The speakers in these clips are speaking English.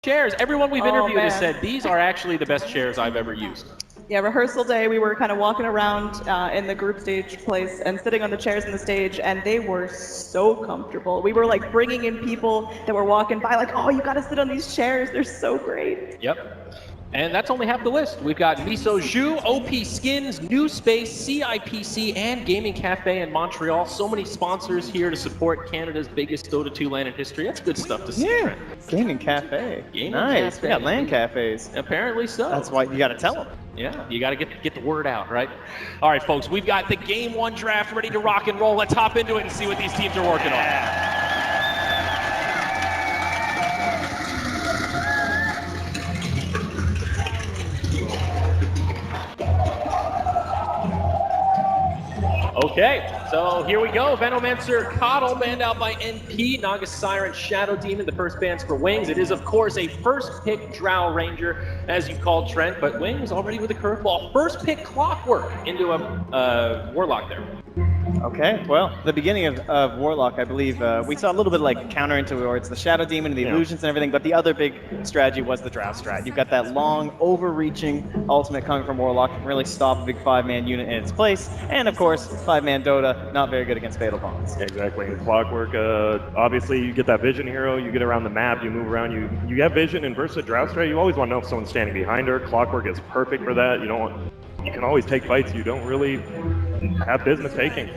chairs. Everyone we've Oh, interviewed has man. said these are actually the best chairs I've ever used. Yeah, rehearsal day, we were kind of walking around in the group stage place and sitting on the chairs in the stage, and they were so comfortable. We were like bringing in people that were walking by, like, oh, you gotta sit on these chairs. They're so great. Yep. And that's only half the list. We've got Miso Zhu, OP Skins, New Space, CIPC, and Gaming Cafe in Montreal. So many sponsors here to support Canada's biggest Dota 2 LAN in history. That's good stuff to see, Trent. Gaming Cafe. Gaming nice. Cafe. We got LAN cafes. Apparently so. That's why you got to tell them. Yeah, you got to get the word out, right? All right, folks, we've got the Game 1 draft ready to rock and roll. Let's hop into it and see what these teams are working on. Okay, so here we go. Venomancer Coddle banned out by NP. Naga Siren Shadow Demon, the first bans for Wings. It is, of course, a first pick Drow Ranger, as you called Trent, but Wings already with a curveball. First pick Clockwork into a Warlock there. Okay, well, the beginning of Warlock, I believe, we saw a little bit like counter into towards the Shadow Demon and the illusions and everything, but the other big strategy was the Drow strat. You've got that long, overreaching ultimate coming from Warlock, can really stop a big 5-man unit in its place, and of course, 5-man Dota, not very good against Fatal Bonds. Exactly, and Clockwork, obviously you get that vision hero, you get around the map, you move around, you have vision, and versus a Drow strat, you always want to know if someone's standing behind her. Clockwork is perfect for that. You can always take fights you don't really have business taking.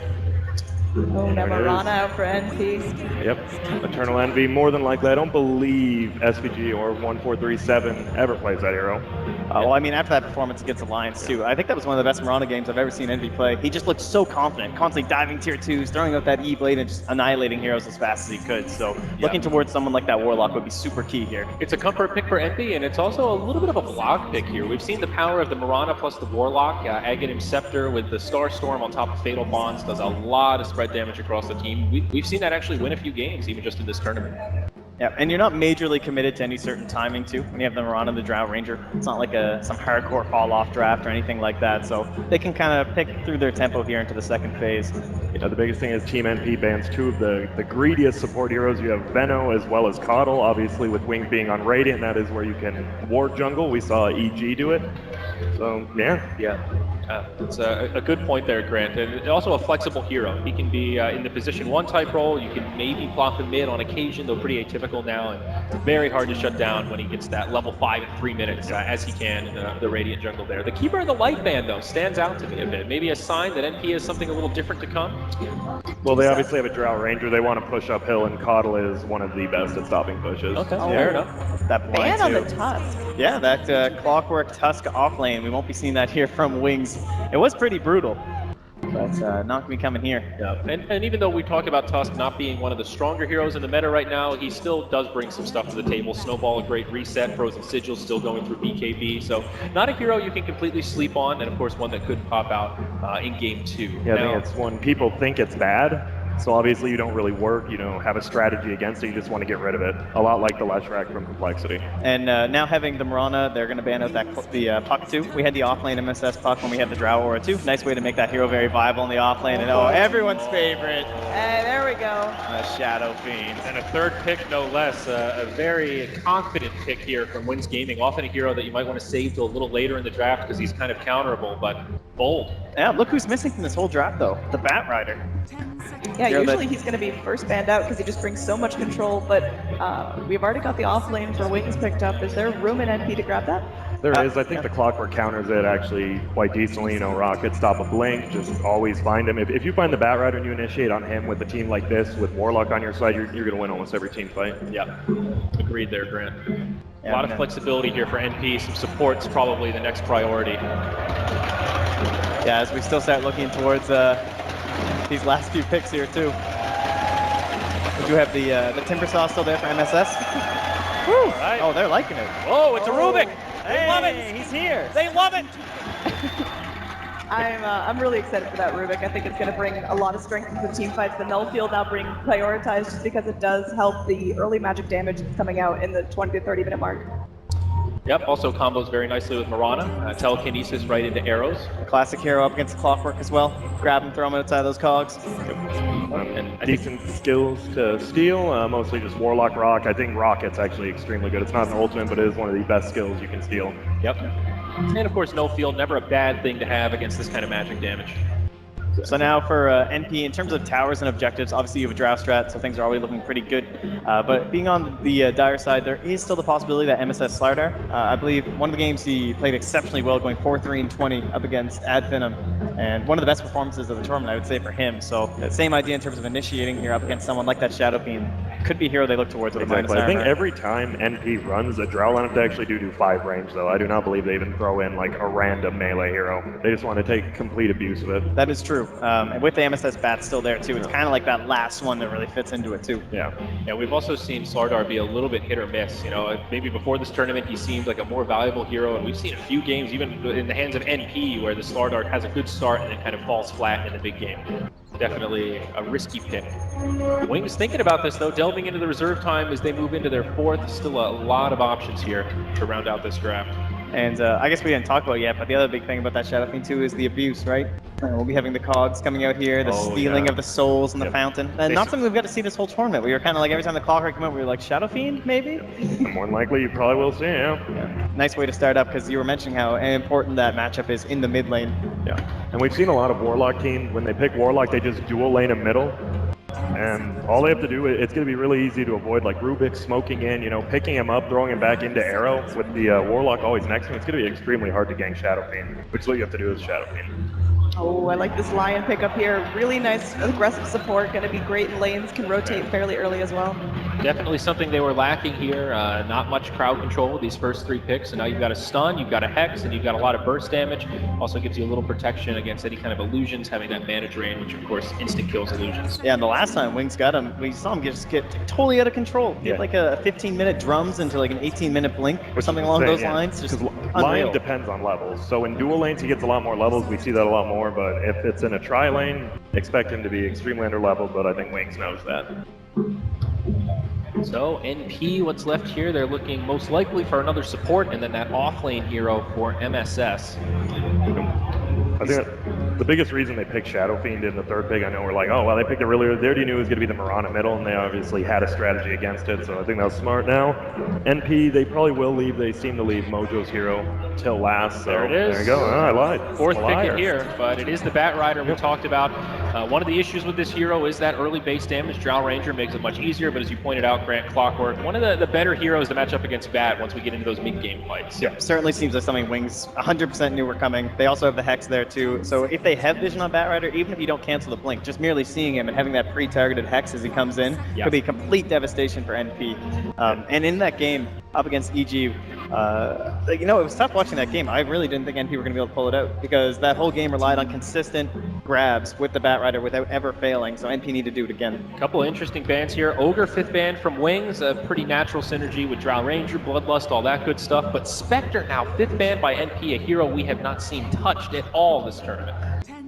Oh, Nemarana out for NP. Yep, Eternal Envy, more than likely. I don't believe SVG or 1437 ever plays that hero. Well, I mean, after that performance against Alliance, too, I think that was one of the best Mirana games I've ever seen Envy play. He just looked so confident, constantly diving tier 2s, throwing out that E-Blade, and just annihilating heroes as fast as he could. So looking towards someone like that Warlock would be super key here. It's a comfort pick for Envy, and it's also a little bit of a block pick here. We've seen the power of the Mirana plus the Warlock. Aghanim Scepter with the Star Storm on top of Fatal Bonds does a lot of spread damage across the team. We've seen that actually win a few games, even just in this tournament. Yeah, and you're not majorly committed to any certain timing, too, when you have the Mirana and the Drow Ranger. It's not like some hardcore fall-off draft or anything like that, so they can kind of pick through their tempo here into the second phase. The biggest thing is Team NP bans two of the greediest support heroes. You have Veno as well as Coddle. Obviously, with Wings being on Radiant, that is where you can ward jungle. We saw EG do it. So, yeah. It's a good point there, Grant. And also a flexible hero. He can be in the position 1 type role. You can maybe plop him mid on occasion, though pretty atypical now, and very hard to shut down when he gets that level 5 in 3 minutes, as he can in the Radiant jungle there. The Keeper of the Light Band, though, stands out to me a bit. Maybe a sign that NP has something a little different to come? Well, they obviously have a Drow Ranger. They want to push uphill, and Coddle is one of the best at stopping pushes. Okay, fair enough. That blind And on the Tusk. Yeah, that Clockwork Tusk off lane. We won't be seeing that here from Wings. It was pretty brutal, but not going to be coming here. Yeah, and even though we talked about Tusk not being one of the stronger heroes in the meta right now, he still does bring some stuff to the table. Snowball, a great reset. Frozen Sigil still going through BKB. So not a hero you can completely sleep on, and of course one that could pop out in game 2. Yeah, I think it's when people think it's bad. So obviously you don't really work, have a strategy against it, you just want to get rid of it. A lot like the Leshrac from Complexity. And now having the Mirana, they're going to ban out the Puck too. We had the offlane MSS Puck when we had the Drow Aura too. Nice way to make that hero very viable in the offlane. And everyone's favorite. Hey, there we go. The Shadow Fiend. And a third pick, no less. A very confident pick here from Wings Gaming. Often a hero that you might want to save till a little later in the draft because he's kind of counterable, but bold. Yeah, look who's missing from this whole draft though. The Bat Rider. Yeah, usually he's going to be first banned out because he just brings so much control, but we've already got the offlane for Wings picked up. Is there room in NP to grab that? There is. I think the Clockwork counters it actually quite decently. Rocket, stop a blink, just always find him. If you find the Bat Rider and you initiate on him with a team like this, with Warlock on your side, you're going to win almost every team fight. Yeah, agreed there, Grant. Yeah, a lot of flexibility here for NP. Some support's probably the next priority. Yeah, as we still start looking towards these last few picks here too. We do have the Timber Saw still there for MSS. Woo! Right. Oh, they're liking it. Oh, it's a Rubik! They Hey, love it! he's here. They love it! I'm really excited for that Rubik. I think it's going to bring a lot of strength into the team fights. The null field now being prioritized just because it does help the early magic damage that's coming out in the 20 to 30 minute mark. Yep, also combos very nicely with Mirana. Telekinesis right into arrows. Classic hero up against Clockwork as well. Grab him, throw him outside those cogs. And I think Decent skills to steal, mostly just Warlock Rock. I think Rocket's actually extremely good. It's not an ultimate, but it is one of the best skills you can steal. Yep. And of course, no field, never a bad thing to have against this kind of magic damage. So now for NP, in terms of towers and objectives, obviously you have a draft strat, so things are already looking pretty good. But being on the Dire side, there is still the possibility that MSS Slardar, I believe one of the games he played exceptionally well, going 4-3-20 up against Ad Venom, and one of the best performances of the tournament, I would say, for him. So the same idea in terms of initiating here up against someone like that Shadow Fiend. Could be a hero they look towards with Exactly. a I think minus armor. every time NP runs a Drow lineup, they actually do 5 range, though. I do not believe they even throw in like a random melee hero. They just want to take complete abuse of it. That is true. And with the MSS bat still there too, it's kind of like that last one that really fits into it too. Yeah. Yeah, we've also seen Slardar be a little bit hit or miss. You know, maybe before this tournament he seemed like a more valuable hero, and we've seen a few games, even in the hands of NP, where the Slardar has a good start and then kind of falls flat in the big game. Definitely a risky pick. Wings thinking about this though, delving into the reserve time as they move into their 4th. Still a lot of options here to round out this draft. And I guess we didn't talk about it yet, but the other big thing about that Shadow Fiend too is the abuse, right? We'll be having the cogs coming out here, the stealing of the souls in the fountain. And not something we've got to see this whole tournament. We were kind of like, every time the Clockwork came out, we were like, Shadow Fiend, maybe? More than likely, you probably will see, yeah. Nice way to start up, because you were mentioning how important that matchup is in the mid lane. Yeah. And we've seen a lot of Warlock teams, when they pick Warlock, they just dual lane a middle. And all they have to do, it's going to be really easy to avoid, like Rubik smoking in, you know, picking him up, throwing him back into Arrow with the Warlock always next to him. It's going to be extremely hard to gank Shadow Fiend, which is what you have to do with Shadow Fiend. Oh, I like this Lion pickup here. Really nice aggressive support. Going to be great in lanes. Can rotate fairly early as well. Definitely something they were lacking here. Not much crowd control with these first 3 picks. And now you've got a stun, you've got a hex, and you've got a lot of burst damage. Also gives you a little protection against any kind of illusions, having that mana drain, which of course instant kills illusions. Yeah, and the last time Wings got him, we saw him just get totally out of control. Get like a 15-minute drums into like an 18-minute blink or something along those lines. Just Lion depends on levels. So in dual lanes, he gets a lot more levels. We see that a lot more. But if it's in a tri lane, expect him to be extremely under-leveled. But I think Wings knows that. So NP, what's left here, they're looking most likely for another support and then that off-lane hero for MSS. I think the biggest reason they picked Shadow Fiend in the 3rd pick, I know we're like, oh, well, they picked it really early. They already knew it was going to be the Mirana middle, and they obviously had a strategy against it, so I think that was smart. Now, NP, they probably will leave. They seem to leave Mojo's hero till last, so there it is. There you go. Oh, I lied. 4th pick here, but it is the Bat Rider we talked about. One of the issues with this hero is that early base damage. Drow Ranger makes it much easier, but as you pointed out, Grant, Clockwork, one of the better heroes to match up against Bat once we get into those mid-game fights. Yeah, certainly seems like something Wings 100% knew were coming. They also have the Hex there too, so if they have vision on Bat Rider, even if you don't cancel the blink, just merely seeing him and having that pre-targeted Hex as he comes in could be complete devastation for NP. And in that game, up against EG, you know, it was tough watching that game. I really didn't think NP were going to be able to pull it out, because that whole game relied on consistent grabs with the Bat Rider without ever failing, so NP need to do it again. A couple of interesting bans here. Ogre, 5th ban from Wings, a pretty natural synergy with Drow Ranger, Bloodlust, all that good stuff. But Spectre now 5th ban by NP, a hero we have not seen touched at all this tournament.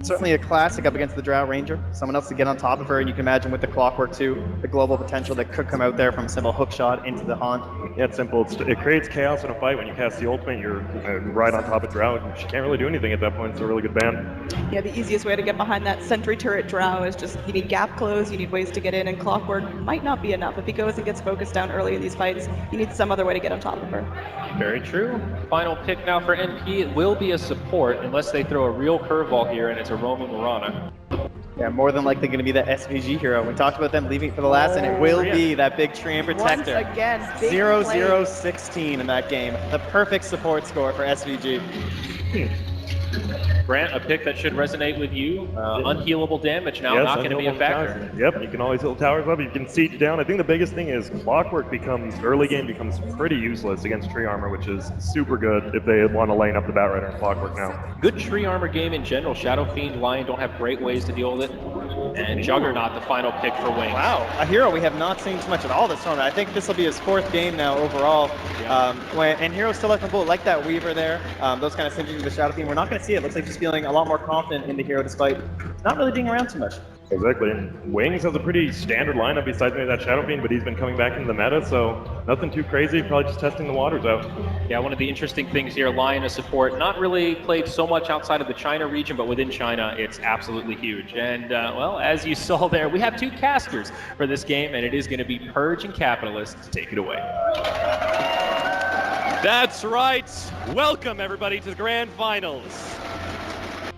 Certainly a classic up against the Drow Ranger. Someone else to get on top of her, and you can imagine with the Clockwork too, the global potential that could come out there from a simple hook shot into the haunt. Yeah, it's simple. It creates chaos in a fight. When you cast the ultimate, you're right on top of Drow. She can't really do anything at that point. It's a really good ban. Yeah, the easiest way to get behind that sentry turret Drow is just, you need gap close, you need ways to get in, and Clockwork might not be enough. If he goes and gets focused down early in these fights, you need some other way to get on top of her. Very true. Final pick now for NP. It will be a support unless they throw a real curveball here, and it's a roaming Mirana. Yeah, more than likely going to be that SVG hero. We talked about them leaving it for the last, and it will be that big Treant Protector. Once again, big 0-0-16 in that game. The perfect support score for SVG. Grant, a pick that should resonate with you. Unhealable damage now, not going to be a factor. Yep, you can always heal towers up. You can siege down. I think the biggest thing is Clockwork early game becomes pretty useless against tree armor, which is super good if they want to lane up the Bat Rider and Clockwork now. Good tree armor game in general. Shadow Fiend, Lion don't have great ways to deal with it. And Juggernaut, the final pick for Wings. Wow, a hero we have not seen too much at all this tournament. I think this will be his 4th game now overall. And heroes still left on bullet, like that Weaver there. Those kind of synergies with the Shadow Fiend. We're not going to see it. Looks like he's feeling a lot more confident in the hero despite not really being around too much. Exactly, and Wings has a pretty standard lineup besides maybe that Shadow Fiend, but he's been coming back into the meta, so nothing too crazy, probably just testing the waters out. Yeah, one of the interesting things here, Lion as support, not really played so much outside of the China region, but within China, it's absolutely huge. And, well, as you saw there, we have two casters for this game, and it is going to be Purge and Capitalist. Take it away. That's right. Welcome, everybody, to the Grand Finals.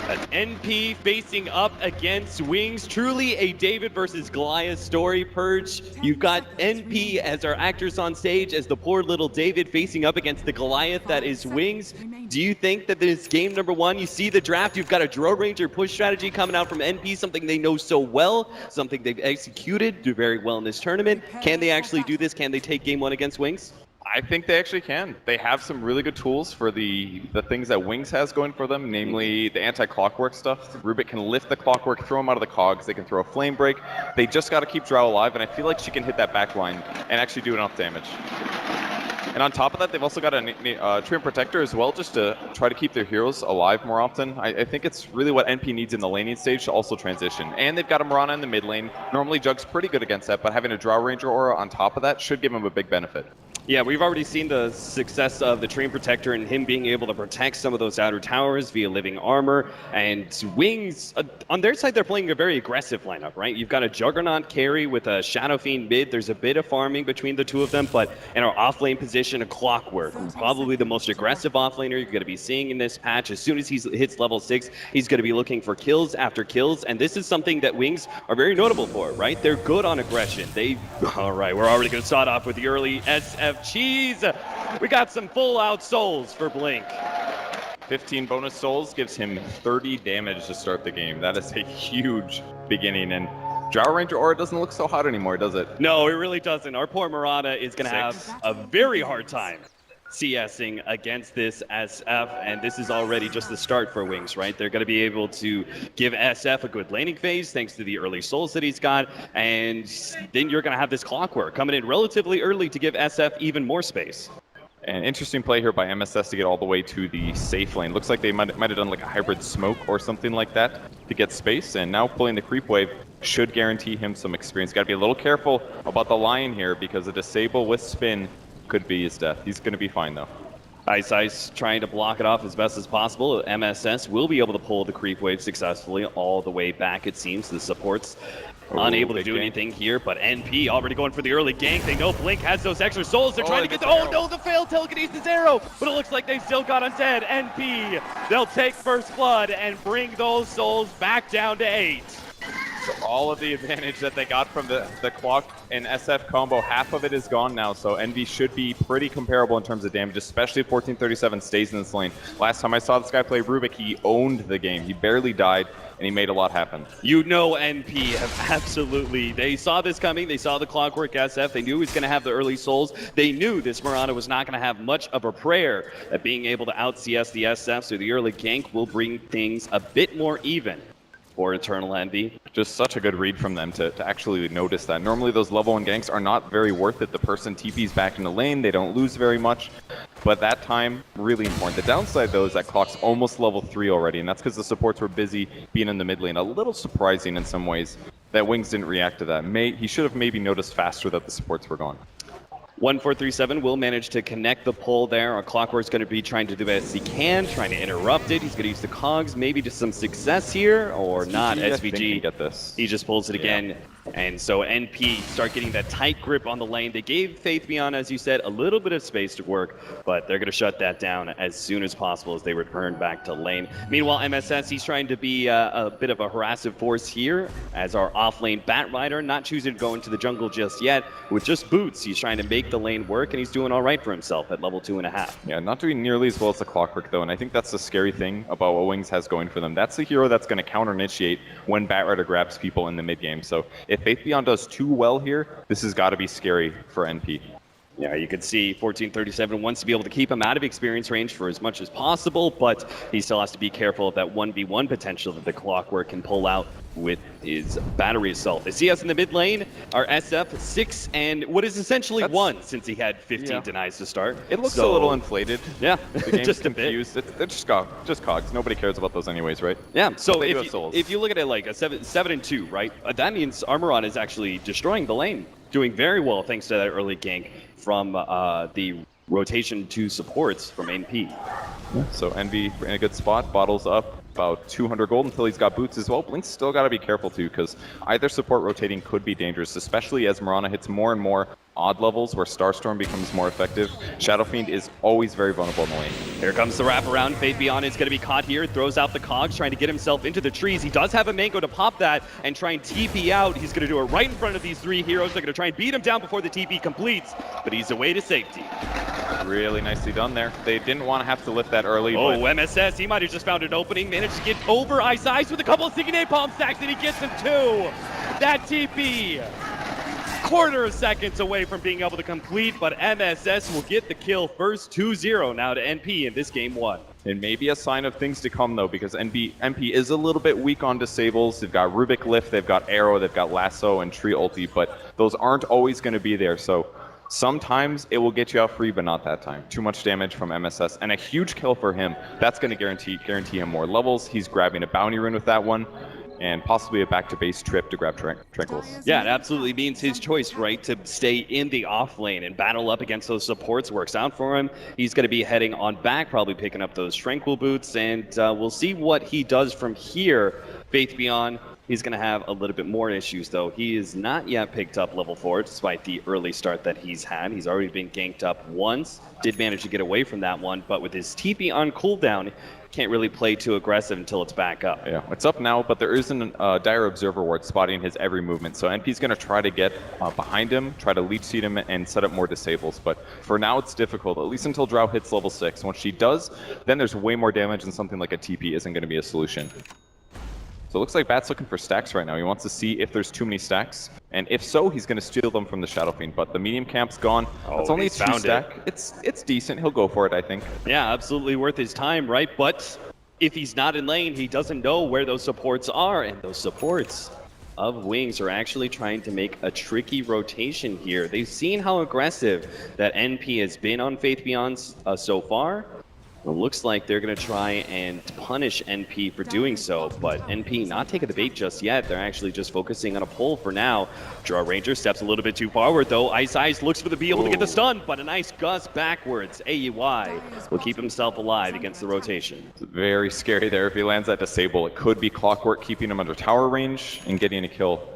As NP facing up against Wings. Truly a David versus Goliath story, Purge. You've got NP as our actors on stage as the poor little David facing up against the Goliath that is Wings. Do you think that this game number one, you see the draft, you've got a Drone Ranger push strategy coming out from NP, something they know so well, something they've executed, do very well in this tournament. Can they actually do this? Can they take game one against Wings? I think they actually can. They have some really good tools for the things that Wings has going for them, namely the anti-clockwork stuff. Rubik can lift the clockwork, throw him out of the cogs. They can throw a flame break. They just got to keep Drow alive, and I feel like she can hit that back line and actually do enough damage. And on top of that, they've also got a Trim Protector as well, just to try to keep their heroes alive more often. I think it's really what NP needs in the laning stage to also transition. And they've got a Mirana in the mid lane. Normally Jug's pretty good against that, but having a Drow Ranger aura on top of that should give him a big benefit. Yeah, we've already seen the success of the Train Protector and him being able to protect some of those outer towers via living armor. And Wings, on their side, they're playing a very aggressive lineup, right? You've got a Juggernaut carry with a Shadow Fiend mid. There's a bit of farming between the two of them, but in our off-lane position, a Clockwork, probably the most aggressive offlaner you're going to be seeing in this patch. As soon as he hits level 6, he's going to be looking for kills after kills, and this is something that Wings are very notable for, right? They're good on aggression. All right, we're already going to start off with the early SF cheese. We got some full-out souls for Blink. 15 bonus souls gives him 30 damage to start the game. That is a huge beginning, and Drow Ranger aura doesn't look so hot anymore, does it? No, it really doesn't. Our poor Murata is going to have a very hard time CSing against this SF, and this is already just the start for Wings, right? They're going to be able to give SF a good laning phase thanks to the early souls that he's got, and then you're going to have this Clockwork coming in relatively early to give SF even more space. An interesting play here by MSS to get all the way to the safe lane. Looks like they might have done like a hybrid smoke or something like that to get space, and now pulling the creep wave should guarantee him some experience. Got to be a little careful about the Lion here because a disable with spin could be his death. He's going to be fine though. Ice trying to block it off as best as possible. MSS will be able to pull the creep wave successfully all the way back, it seems. The support's unable to do anything here, but NP already going for the early gank. They know Blink has those extra souls. They're trying to get the... Oh no, the failed telekinesis arrow! But it looks like they still got undead. NP, they'll take first blood and bring those souls back down to 8. So all of the advantage that they got from the Clock and SF combo, half of it is gone now, so Envy should be pretty comparable in terms of damage, especially if 1437 stays in this lane. Last time I saw this guy play Rubik, he owned the game. He barely died, and he made a lot happen. You know NP have absolutely... They saw this coming. They saw the Clockwork SF. They knew he was going to have the early souls. They knew this Mirana was not going to have much of a prayer at being able to out-CS the SF, so the early gank will bring things a bit more even for Eternal Envy. Just such a good read from them to actually notice that. Normally those level 1 ganks are not very worth it. The person TP's back in the lane, they don't lose very much. But that time, really important. The downside though is that Clock's almost level 3 already, and that's because the supports were busy being in the mid lane. A little surprising in some ways that Wings didn't react to that. He should have maybe noticed faster that the supports were gone. 1437 will manage to connect the pull there. Our Clockwork's going to be trying to do as he can, trying to interrupt it. He's going to use the cogs, maybe to some success here, or not. SVG, get this. He just pulls it again. And so NP start getting that tight grip on the lane. They gave Faith Beyond, as you said, a little bit of space to work, but they're going to shut that down as soon as possible as they return back to lane. Meanwhile, MSS, he's trying to be a bit of a harassive force here as our off-lane Bat Rider, not choosing to go into the jungle just yet. With just boots, he's trying to make the lane work, and he's doing all right for himself at level 2.5. Yeah, not doing nearly as well as the Clockwork, though, and I think that's the scary thing about what Wings has going for them. That's the hero that's going to counter-initiate when Bat Rider grabs people in the mid-game. So if Faith Beyond does too well here, this has got to be scary for NP. Yeah, you can see 1437 wants to be able to keep him out of experience range for as much as possible, but he still has to be careful of that 1v1 potential that the Clockwork can pull out with his battery assault. They see us in the mid lane, our SF 6 and what is essentially 1 since he had 15 denies to start. It looks a little inflated. Yeah, The game's just a bit. confused. They're just cogs. Nobody cares about those anyways, right? Yeah, so They do have souls. if you look at it like a 7 and 2, right? That means Armoron is actually destroying the lane, doing very well thanks to that early gank from the rotation 2 supports from NP. So Envy in a good spot, bottles up about 200 gold until he's got boots as well. Blink's still got to be careful too, because either support rotating could be dangerous, especially as Mirana hits more and more odd levels where Starstorm becomes more effective. Shadow Fiend is always very vulnerable in the lane. Here comes the wraparound. Faith Beyond is going to be caught here. Throws out the cogs, trying to get himself into the trees. He does have a mango to pop that and try and TP out. He's going to do it right in front of these 3 heroes. They're going to try and beat him down before the TP completes, but he's away to safety. Really nicely done there. They didn't want to have to lift that early. Oh, but MSS, he might have just found an opening. Managed to get over Ice Ice with a couple of sticky napalm stacks, and he gets him too. That TP, quarter of seconds away from being able to complete, but MSS will get the kill first. 2-0 now to NP in this game 1. it may be a sign of things to come though, because MP is a little bit weak on disables. They've got Rubik Lift, they've got Arrow, they've got Lasso and Tree Ulti, but those aren't always going to be there. So sometimes it will get you out free, but not that time. Too much damage from MSS, and a huge kill for him. That's going to guarantee him more levels. He's grabbing a bounty rune with that one, and possibly a back-to-base trip to grab Tranquils. Yeah, it absolutely means his choice, right, to stay in the off lane and battle up against those supports works out for him. He's going to be heading on back, probably picking up those Tranquil boots, and we'll see what he does from here. Faith Beyond, he's going to have a little bit more issues, though. He is not yet picked up level 4, despite the early start that he's had. He's already been ganked up once, did manage to get away from that one, but with his TP on cooldown, can't really play too aggressive until it's back up. Yeah, it's up now, but there isn't a Dire Observer ward spotting his every movement. So NP's going to try to get behind him, try to leech seed him, and set up more disables. But for now, it's difficult, at least until Drow hits level 6. Once she does, then there's way more damage, and something like a TP isn't going to be a solution. So it looks like Bat's looking for stacks right now. He wants to see if there's too many stacks, and if so, he's going to steal them from the Shadow Fiend. But the medium camp's gone. It's only a 2 stack. It's decent. He'll go for it, I think. Yeah, absolutely worth his time, right? But if he's not in lane, he doesn't know where those supports are, and those supports of Wings are actually trying to make a tricky rotation here. They've seen how aggressive that NP has been on Faith Beyond so far. It looks like they're going to try and punish NP for doing so, but NP not taking the bait just yet. They're actually just focusing on a pull for now. Draw Ranger steps a little bit too forward, though. Ice Ice looks for the be able to get the stun, but a nice gust backwards. AUI will keep himself alive against the rotation. It's very scary there. If he lands that disable, it could be Clockwork keeping him under tower range and getting a kill.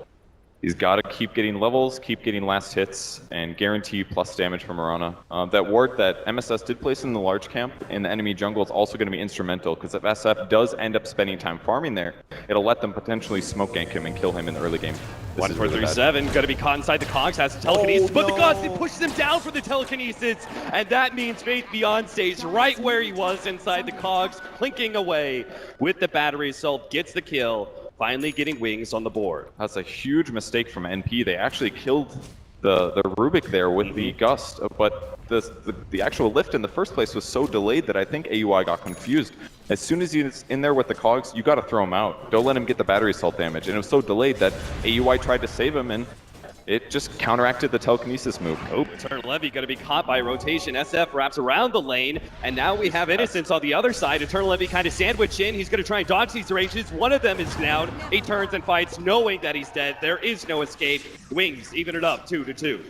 He's got to keep getting levels, keep getting last hits, and guarantee plus damage from Mirana. That ward that MSS did place in the large camp in the enemy jungle is also going to be instrumental, because if SF does end up spending time farming there, it'll let them potentially smoke gank him and kill him in the early game. 1437, going to be caught inside the cogs, has the telekinesis, but the gods, it pushes him down for the telekinesis, and that means Faith Beyond stays right where he was inside the cogs, plinking away with the battery assault, gets the kill. Finally getting Wings on the board. That's a huge mistake from NP. They actually killed the Rubik there with the gust, but the actual lift in the first place was so delayed that I think AUI got confused. As soon as he's in there with the cogs, you got to throw him out. Don't let him get the battery assault damage. And it was so delayed that AUI tried to save him, and it just counteracted the telekinesis move. Oh, Eternal Levy going to be caught by rotation. SF wraps around the lane, and now we have Innocence on the other side. Eternal Levy kind of sandwiched in. He's going to try and dodge these ranges. One of them is down. He turns and fights, knowing that he's dead. There is no escape. Wings even it up 2-2.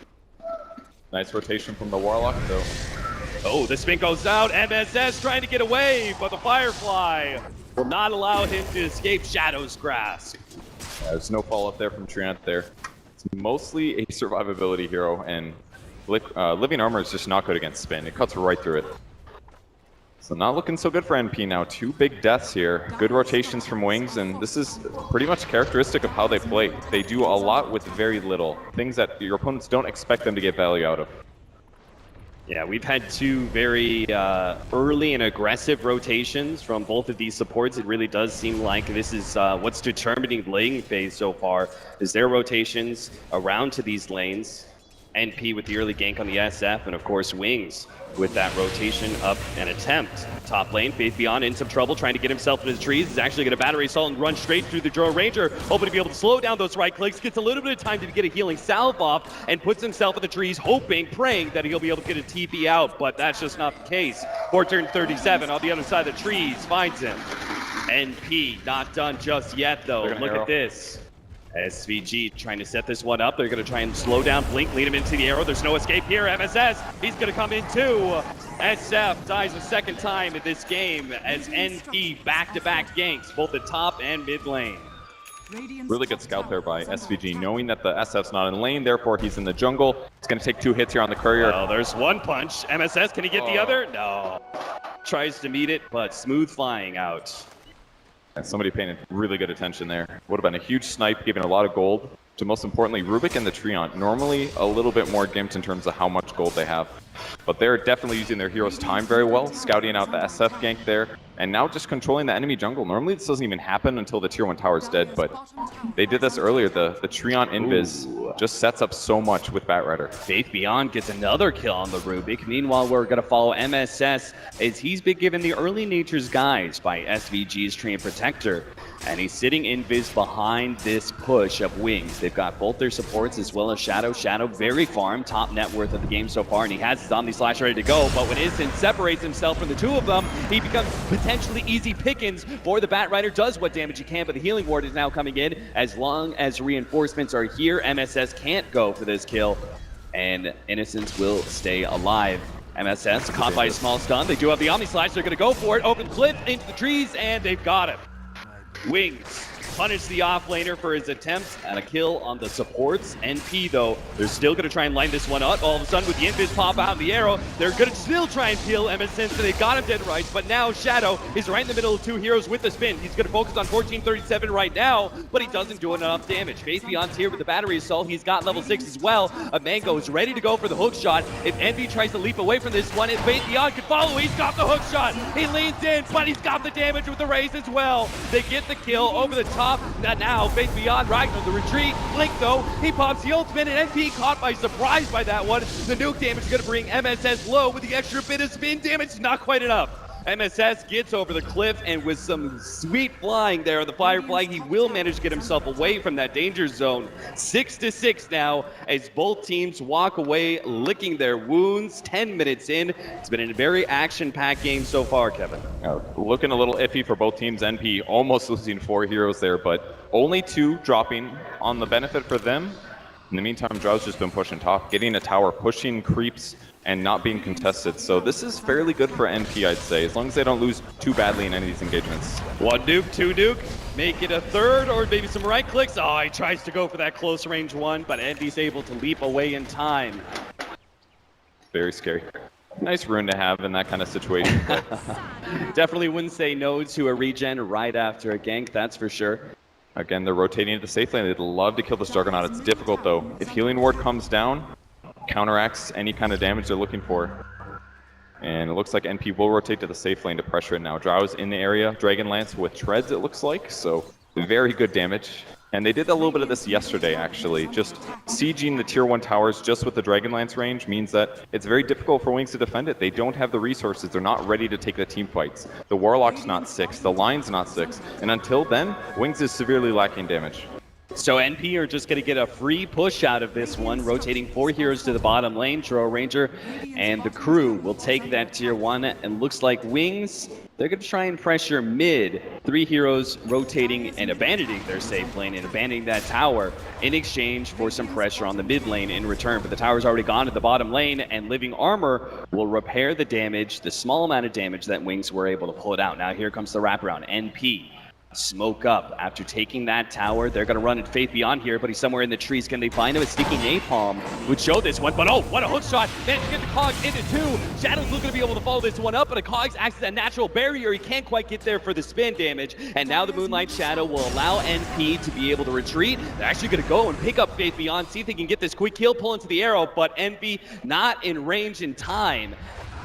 Nice rotation from the Warlock, though. Oh, the spin goes out. MSS trying to get away, but the Firefly will not allow him to escape Shadow's grasp. There's no follow-up there from Triant there. It's mostly a survivability hero, and Living Armor is just not good against spin. It cuts right through it. So not looking so good for NP now. 2 big deaths here. Good rotations from Wings, and this is pretty much characteristic of how they play. They do a lot with very little. Things that your opponents don't expect them to get value out of. Yeah, we've had 2 very early and aggressive rotations from both of these supports. It really does seem like this is what's determining the lane phase so far, is their rotations around to these lanes. NP with the early gank on the SF, and of course Wings with that rotation up and attempt. Top lane, Faith Beyond in some trouble, trying to get himself into the trees. He's actually going to battery assault and run straight through the Drow Ranger, hoping to be able to slow down those right clicks, gets a little bit of time to get a healing salve off, and puts himself in the trees, hoping, praying that he'll be able to get a TP out, but that's just not the case. For turn 37 on the other side of the trees, finds him. NP not done just yet, though. Look at this. SVG trying to set this one up. They're going to try and slow down Blink, lead him into the arrow. There's no escape here. MSS, he's going to come in too. SF dies a second time in this game as NP back-to-back ganks, both the top and mid lane. Really good scout there by SVG, knowing that the SF's not in lane, therefore he's in the jungle. It's going to take 2 hits here on the courier. Well, there's one punch. MSS, can he get the other? No. Tries to meet it, but smooth flying out. And somebody paying really good attention there. Would have been a huge snipe, giving a lot of gold to, most importantly, Rubik and the Treant. Normally a little bit more gimped in terms of how much gold they have. But they're definitely using their hero's time very well, scouting out the SF gank there, and now just controlling the enemy jungle. Normally this doesn't even happen until the tier 1 tower is dead, but they did this earlier. The Treant invis just sets up so much with Batrider. Faith Beyond gets another kill on the Rubik. Meanwhile, we're going to follow MSS as he's been given the early nature's guise by SVG's Treant Protector, and he's sitting invis behind this push of Wings. They've got both their supports as well as Shadow. Shadow very farm, top net worth of the game so far, and he has his Omni Slash ready to go, but when Instant separates himself from the two of them, he becomes potentially easy pickings for the Batrider. Does what damage he can, but the healing ward is now coming in. As long as reinforcements are here, MSS can't go for this kill, and Innocence will stay alive. MSS caught by a small stun. They do have the Omni Slash. They're going to go for it. Open cliff into the trees, and they've got him. Wings punish the offlaner for his attempts at a kill on the supports. NP, though, they're still going to try and line this one up. All of a sudden, with the invis pop out and the arrow, they're going to still try and kill MSN, so they got him dead right. But now Shadow is right in the middle of 2 heroes with the spin. He's going to focus on 1437 right now, but he doesn't do enough damage. Faith Beyond's here with the battery assault. He's got level 6 as well. A Mango is ready to go for the hook shot. If NP tries to leap away from this one, if Faith Beyond can follow, he's got the hook shot. He leans in, but he's got the damage with the raise as well. They get the kill over the top. Now Faith Beyond riding on the retreat. Blink though, he pops the ultimate, and NP caught by surprise by that one. The nuke damage is going to bring MSS low with the extra bit of spin damage, not quite enough. MSS gets over the cliff, and with some sweet flying there on the Firefly, he will manage to get himself away from that danger zone. 6-6 now as both teams walk away licking their wounds. 10 minutes in. It's been a very action-packed game so far, Kevin. Looking a little iffy for both teams. NP almost losing 4 heroes there, but only 2 dropping on the benefit for them. In the meantime, Drow's just been pushing top, getting a tower, pushing creeps, and not being contested. So this is fairly good for NP, I'd say, as long as they don't lose too badly in any of these engagements. 1 nuke, 2 nuke, make it a 3rd, or maybe some right clicks. Oh, he tries to go for that close range one, but NP's able to leap away in time. Very scary. Nice rune to have in that kind of situation. Definitely wouldn't say no to a regen right after a gank, that's for sure. Again, they're rotating into safe lane. They'd love to kill this Juggernaut. It's difficult, though. If healing ward comes down, counteracts any kind of damage they're looking for. And it looks like NP will rotate to the safe lane to pressure it now. Drow's in the area. Dragonlance with treads, it looks like. So very good damage. And they did a little bit of this yesterday, actually. Just sieging the tier 1 towers just with the Dragonlance range means that it's very difficult for Wings to defend it. They don't have the resources. They're not ready to take the team fights. The Warlock's not 6. The Lion's not 6. And until then, Wings is severely lacking damage. So NP are just going to get a free push out of this one, rotating 4 heroes to the bottom lane. Drow Ranger and the crew will take that tier 1, and looks like Wings, they're going to try and pressure mid. 3 heroes rotating and abandoning their safe lane and abandoning that tower in exchange for some pressure on the mid lane in return. But the tower's already gone to the bottom lane, and Living Armor will repair the damage, the small amount of damage that Wings were able to pull it out. Now here comes the wraparound. NP smoke up after taking that tower. They're going to run at Faith Beyond here, but he's somewhere in the trees. Can they find him? A sneaky napalm would show this one, but oh, what a hook shot. Managed to get the Cogs into 2. Shadow's looking to be able to follow this one up, but a Cogs acts as a natural barrier. He can't quite get there for the spin damage, and now the Moonlight Shadow will allow NP to be able to retreat. They're actually going to go and pick up Faith Beyond, see if they can get this quick kill, pull into the arrow, but NP not in range in time.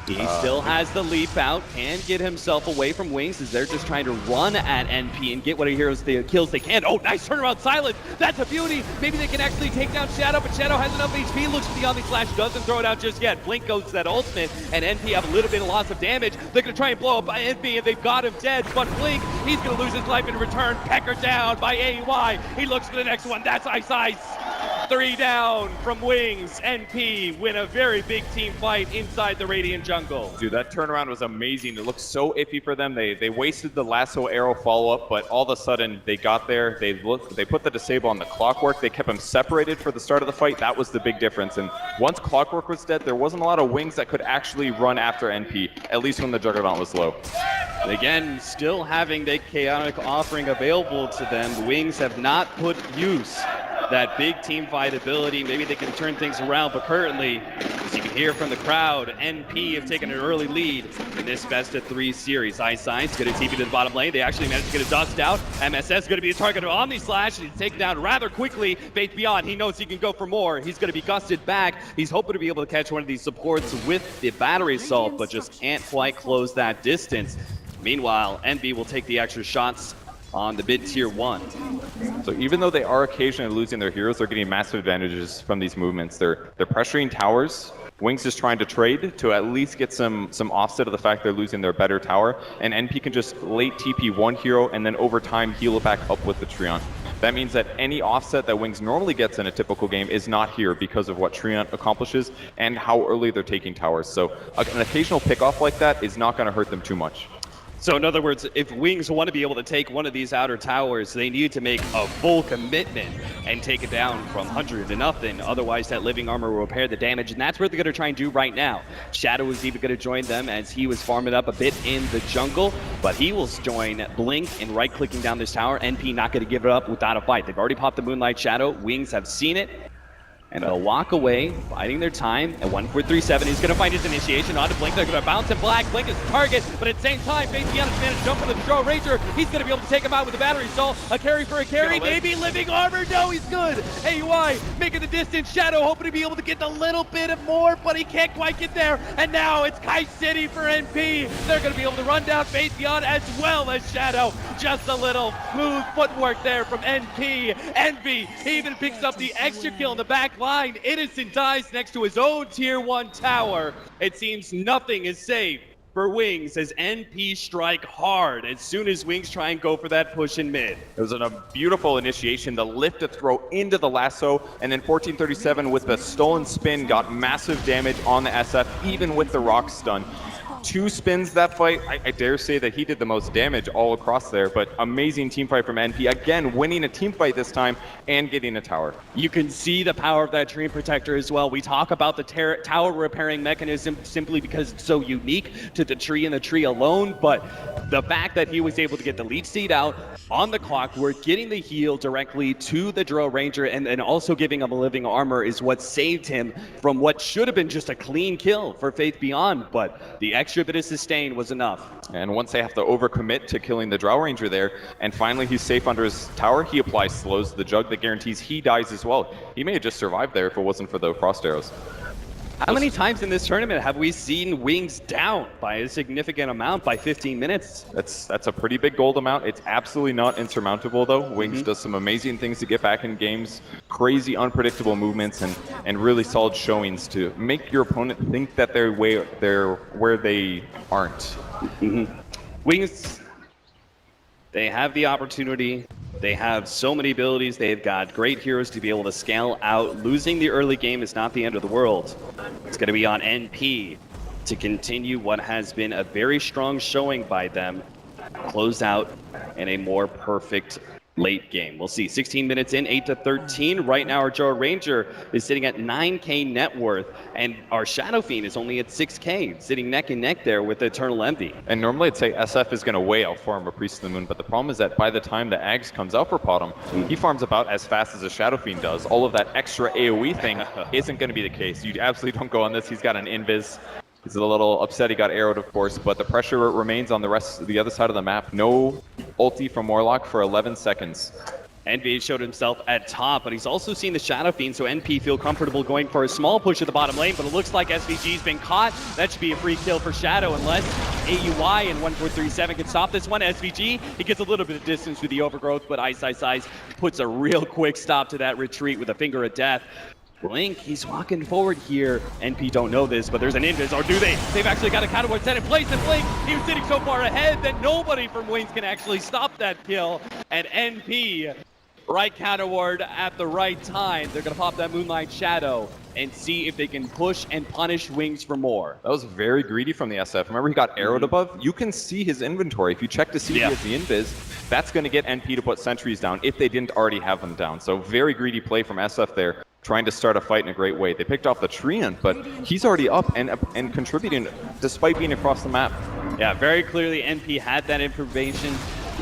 He still has the leap out, can get himself away from Wings as they're just trying to run at NP and get what the kills they can. Oh, nice turnaround silence. That's a beauty. Maybe they can actually take down Shadow, but Shadow has enough HP. Looks for the Omni Slash, doesn't throw it out just yet. Blink goes to that ultimate, and NP have a little bit of loss of damage. They're going to try and blow up NP, and they've got him dead, but Blink, he's going to lose his life in return. Pecker down by AY. He looks for the next one. That's Ice Ice. 3 down from Wings. NP win a very big team fight inside the Radiant jungle. Dude, that turnaround was amazing. It looked so iffy for them. They wasted the lasso arrow follow-up, but all of a sudden they got there. They put the disable on the Clockwork. They kept him separated for the start of the fight. That was the big difference. And once Clockwork was dead, there wasn't a lot of Wings that could actually run after NP, at least when the Juggernaut was low. And again, still having the chaotic offering available to them, the Wings have not put use that big team fight ability. Maybe they can turn things around, but currently, as you can hear from the crowd, NP have taken an early lead in this best-of-3 series. Ice Ice going to TP to the bottom lane. They actually managed to get a dust out. MSS going to be the target of Omni Slash, and he's taken down rather quickly. Faith Beyond, he knows he can go for more. He's going to be gusted back. He's hoping to be able to catch one of these supports with the battery assault, but just can't quite close that distance. Meanwhile, NB will take the extra shots on the mid tier 1. So even though they are occasionally losing their heroes, they're getting massive advantages from these movements. They're pressuring towers. Wings is trying to trade to at least get some offset of the fact they're losing their better tower, and NP can just late TP one hero and then over time heal it back up with the Treant. That means that any offset that Wings normally gets in a typical game is not here because of what Treant accomplishes and how early they're taking towers. So an occasional pickoff like that is not going to hurt them too much. So in other words, if Wings want to be able to take one of these outer towers, they need to make a full commitment and take it down from 100 to nothing. Otherwise, that living armor will repair the damage, and that's what they're going to try and do right now. Shadow is even going to join them as he was farming up a bit in the jungle, but he will join Blink in right-clicking down this tower. NP not going to give it up without a fight. They've already popped the Moonlight Shadow. Wings have seen it. And they'll walk away, biding their time. At 1437, he's going to find his initiation onto Blink. They're going to bounce him black. Blink is the target, but at the same time, Faith Beyond has managed to jump for the Draw Ranger. He's going to be able to take him out with the battery assault. A carry for a carry, maybe living armor. No, he's good. AY making the distance. Shadow hoping to be able to get a little bit of more, but he can't quite get there. And now it's Kite City for NP. They're going to be able to run down Faith Beyond as well as Shadow. Just a little smooth footwork there from NP. Envy even picks up the extra kill in the back line. Innocent dies next to his own tier 1 tower. It seems nothing is safe for Wings as NP strike hard as soon as Wings try and go for that push in mid. It was a beautiful initiation, the lift to throw into the lasso, and then 1437 with the stolen spin got massive damage on the SF, even with the rock stun. 2 spins that fight, I dare say that he did the most damage all across there, but amazing team fight from NP. Again, winning a team fight this time and getting a tower. You can see the power of that Treant Protector as well. We talk about the tower repairing mechanism simply because it's so unique to the tree and the tree alone, but the fact that he was able to get the leech seed out on the Clockwork, getting the heal directly to the Drill Ranger, and also giving him a living armor is what saved him from what should have been just a clean kill for Faith Beyond, but the extra bit of sustain was enough. And once they have to overcommit to killing the Drow Ranger there, and finally he's safe under his tower, he applies slows to the Jug that guarantees he dies as well. He may have just survived there if it wasn't for the frost arrows. How many times in this tournament have we seen Wings down by a significant amount by 15 minutes? That's a pretty big gold amount. It's absolutely not insurmountable though. Wings does some amazing things to get back in games, crazy unpredictable movements, and really solid showings to make your opponent think that they're where they aren't. Wings, they have the opportunity. They have so many abilities. They've got great heroes to be able to scale out. Losing the early game is not the end of the world. It's going to be on NP to continue what has been a very strong showing by them. Close out in a more perfect late game. We'll see. 16 minutes in, 8-13. Right now, our Joe Ranger is sitting at 9K net worth, and our Shadow Fiend is only at 6K, sitting neck and neck there with Eternal Envy. And normally I'd say SF is going to way outfarm a Priest of the Moon, but the problem is that by the time the Ags comes out for Potom, he farms about as fast as a Shadow Fiend does. All of that extra AoE thing isn't going to be the case. You absolutely don't go on this. He's got an invis. He's a little upset he got arrowed, of course, but the pressure remains on the other side of the map. No ulti from Warlock for 11 seconds. NP showed himself at top, but he's also seen the Shadow Fiend, so NP feel comfortable going for a small push at the bottom lane, but it looks like SVG's been caught. That should be a free kill for Shadow unless AUI and 1437 can stop this one. SVG, he gets a little bit of distance with the overgrowth, but Ice puts a real quick stop to that retreat with a finger of death. Blink, he's walking forward here. NP don't know this, but there's an invis, or do they? They've actually got a counterward set in place, and Blink, he was sitting so far ahead that nobody from Wings can actually stop that kill. And NP, right counterward at the right time. They're gonna pop that Moonlight Shadow and see if they can push and punish Wings for more. That was very greedy from the SF. Remember, he got arrowed above? You can see his inventory. If you check to see if he has the invis, that's going to get NP to put sentries down if they didn't already have them down. So very greedy play from SF there, trying to start a fight in a great way. They picked off the Treant, but he's already up and contributing despite being across the map. Yeah, very clearly NP had that information,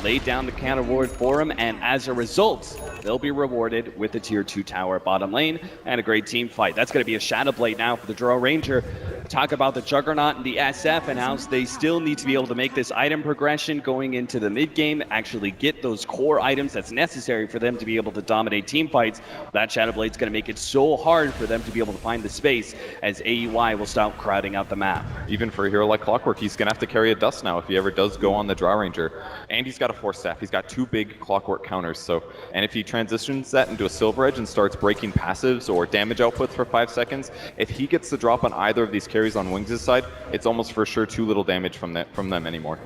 laid down the counter ward for him, and as a result, they'll be rewarded with the tier 2 tower bottom lane and a great team fight. That's going to be a Shadow Blade now for the Drow Ranger. Talk about the Juggernaut and the SF and how they still need to be able to make this item progression going into the mid game, actually get those core items that's necessary for them to be able to dominate team fights. That Shadow Blade's going to make it so hard for them to be able to find the space as AUI will start crowding out the map. Even for a hero like Clockwork, he's going to have to carry a dust now if he ever does go on the Drow Ranger. And he's got a Force Staff. He's got 2 big Clockwork counters. So, and if he transitions that into a Silver Edge and starts breaking passives or damage outputs for 5 seconds, if he gets the drop on either of these carries on Wings' side, it's almost for sure too little damage from them anymore.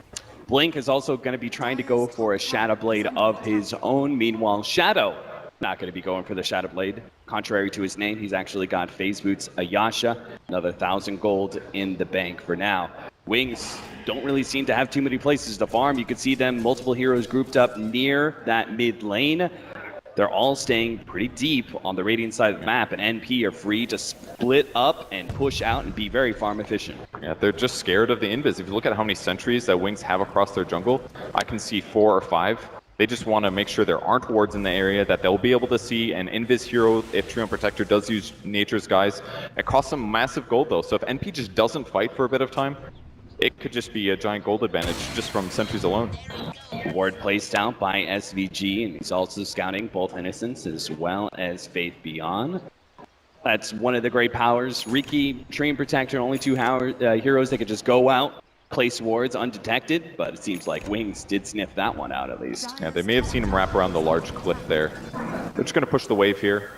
Blink is also going to be trying to go for a Shadow Blade of his own. Meanwhile, Shadow not going to be going for the Shadow Blade. Contrary to his name, he's actually got Phase Boots Ayasha, another 1,000 gold in the bank for now. Wings don't really seem to have too many places to farm. You can see them, multiple heroes grouped up near that mid lane. They're all staying pretty deep on the Radiant side of the map, and NP are free to split up and push out and be very farm efficient. Yeah, they're just scared of the invis. If you look at how many sentries that Wings have across their jungle, I can see 4 or 5. They just want to make sure there aren't wards in the area that they'll be able to see. An invis hero, if Treant Protector does use Nature's Guise, it costs them massive gold though. So if NP just doesn't fight for a bit of time, it could just be a giant gold advantage just from sentries alone. Ward placed out by SVG, and he's also scouting both Innocence as well as Faith Beyond. That's one of the great powers. Riki, Treant Protector, only 2 heroes that could just go out, place wards undetected, but it seems like Wings did sniff that one out at least. Yeah, they may have seen him wrap around the large cliff there. They're just going to push the wave here.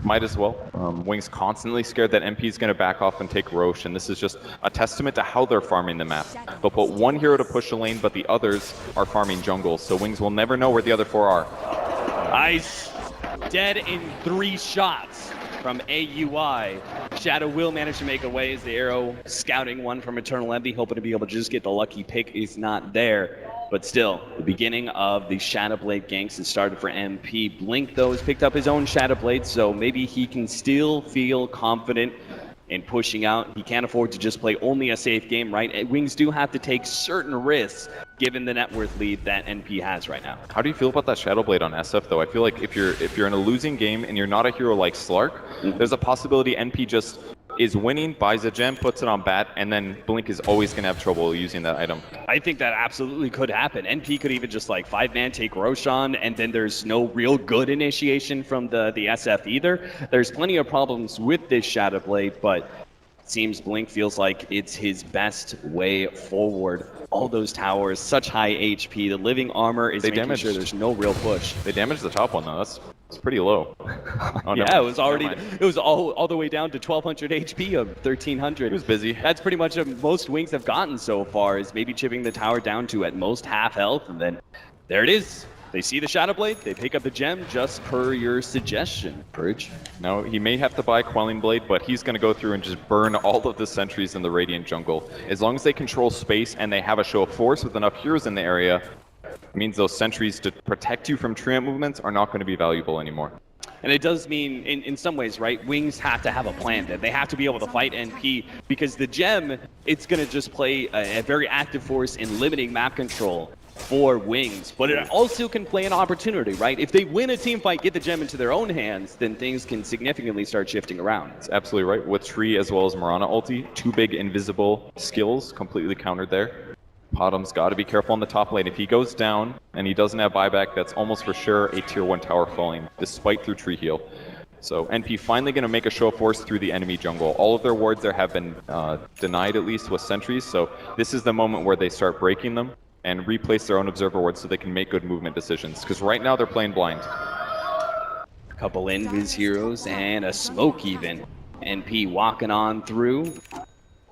Might as well. Wings constantly scared that NP is going to back off and take Roche, and this is just a testament to how they're farming the map. They'll put 1 hero to push the lane, but the others are farming jungle, so Wings will never know where the other 4 are. Ice dead in 3 shots from AUI. Shadow will manage to make away as the arrow scouting one from Eternal Envy, hoping to be able to just get the lucky pick. Is not there. But still, the beginning of the Shadow Blade ganks has started for NP. Blink, though, has picked up his own Shadow Blade, so maybe he can still feel confident in pushing out. He can't afford to just play only a safe game, right? Wings do have to take certain risks given the net worth lead that NP has right now. How do you feel about that Shadow Blade on SF, though? I feel like if you're in a losing game and you're not a hero like Slark, there's a possibility NP just is winning, buys a gem, puts it on bat, and then Blink is always going to have trouble using that item. I think that absolutely could happen. NP could even just like 5-man take Roshan, and then there's no real good initiation from the SF either. There's plenty of problems with this Shadow Blade, but it seems Blink feels like it's his best way forward. All those towers, such high HP. The living armor is making sure there's no real push. They damaged the top one, though. That's pretty low. Oh, yeah, it was already, it was all the way down to 1,200 HP of 1,300. He was busy. That's pretty much what most Wings have gotten so far, is maybe chipping the tower down to at most half health, and then there it is. They see the Shadow Blade, they pick up the gem, just per your suggestion, Purge. Now, he may have to buy Quelling Blade, but he's going to go through and just burn all of the sentries in the Radiant jungle. As long as they control space and they have a show of force with enough heroes in the area, it means those sentries to protect you from Treant movements are not going to be valuable anymore. And it does mean, in some ways, right, Wings have to have a plan. That they have to be able to fight NP, because the gem, it's going to just play a very active force in limiting map control for Wings, but it also can play an opportunity, right? If they win a team fight, get the gem into their own hands, then things can significantly start shifting around. That's absolutely right. With Tree as well as Mirana ulti, 2 big invisible skills completely countered there. Bottom's got to be careful on the top lane. If he goes down and he doesn't have buyback, that's almost for sure a tier 1 tower falling, despite through tree heal. So NP finally going to make a show of force through the enemy jungle. All of their wards there have been denied, at least with sentries, so this is the moment where they start breaking them and replace their own observer wards so they can make good movement decisions, because right now they're playing blind. A couple invis heroes and a smoke even. NP walking on through.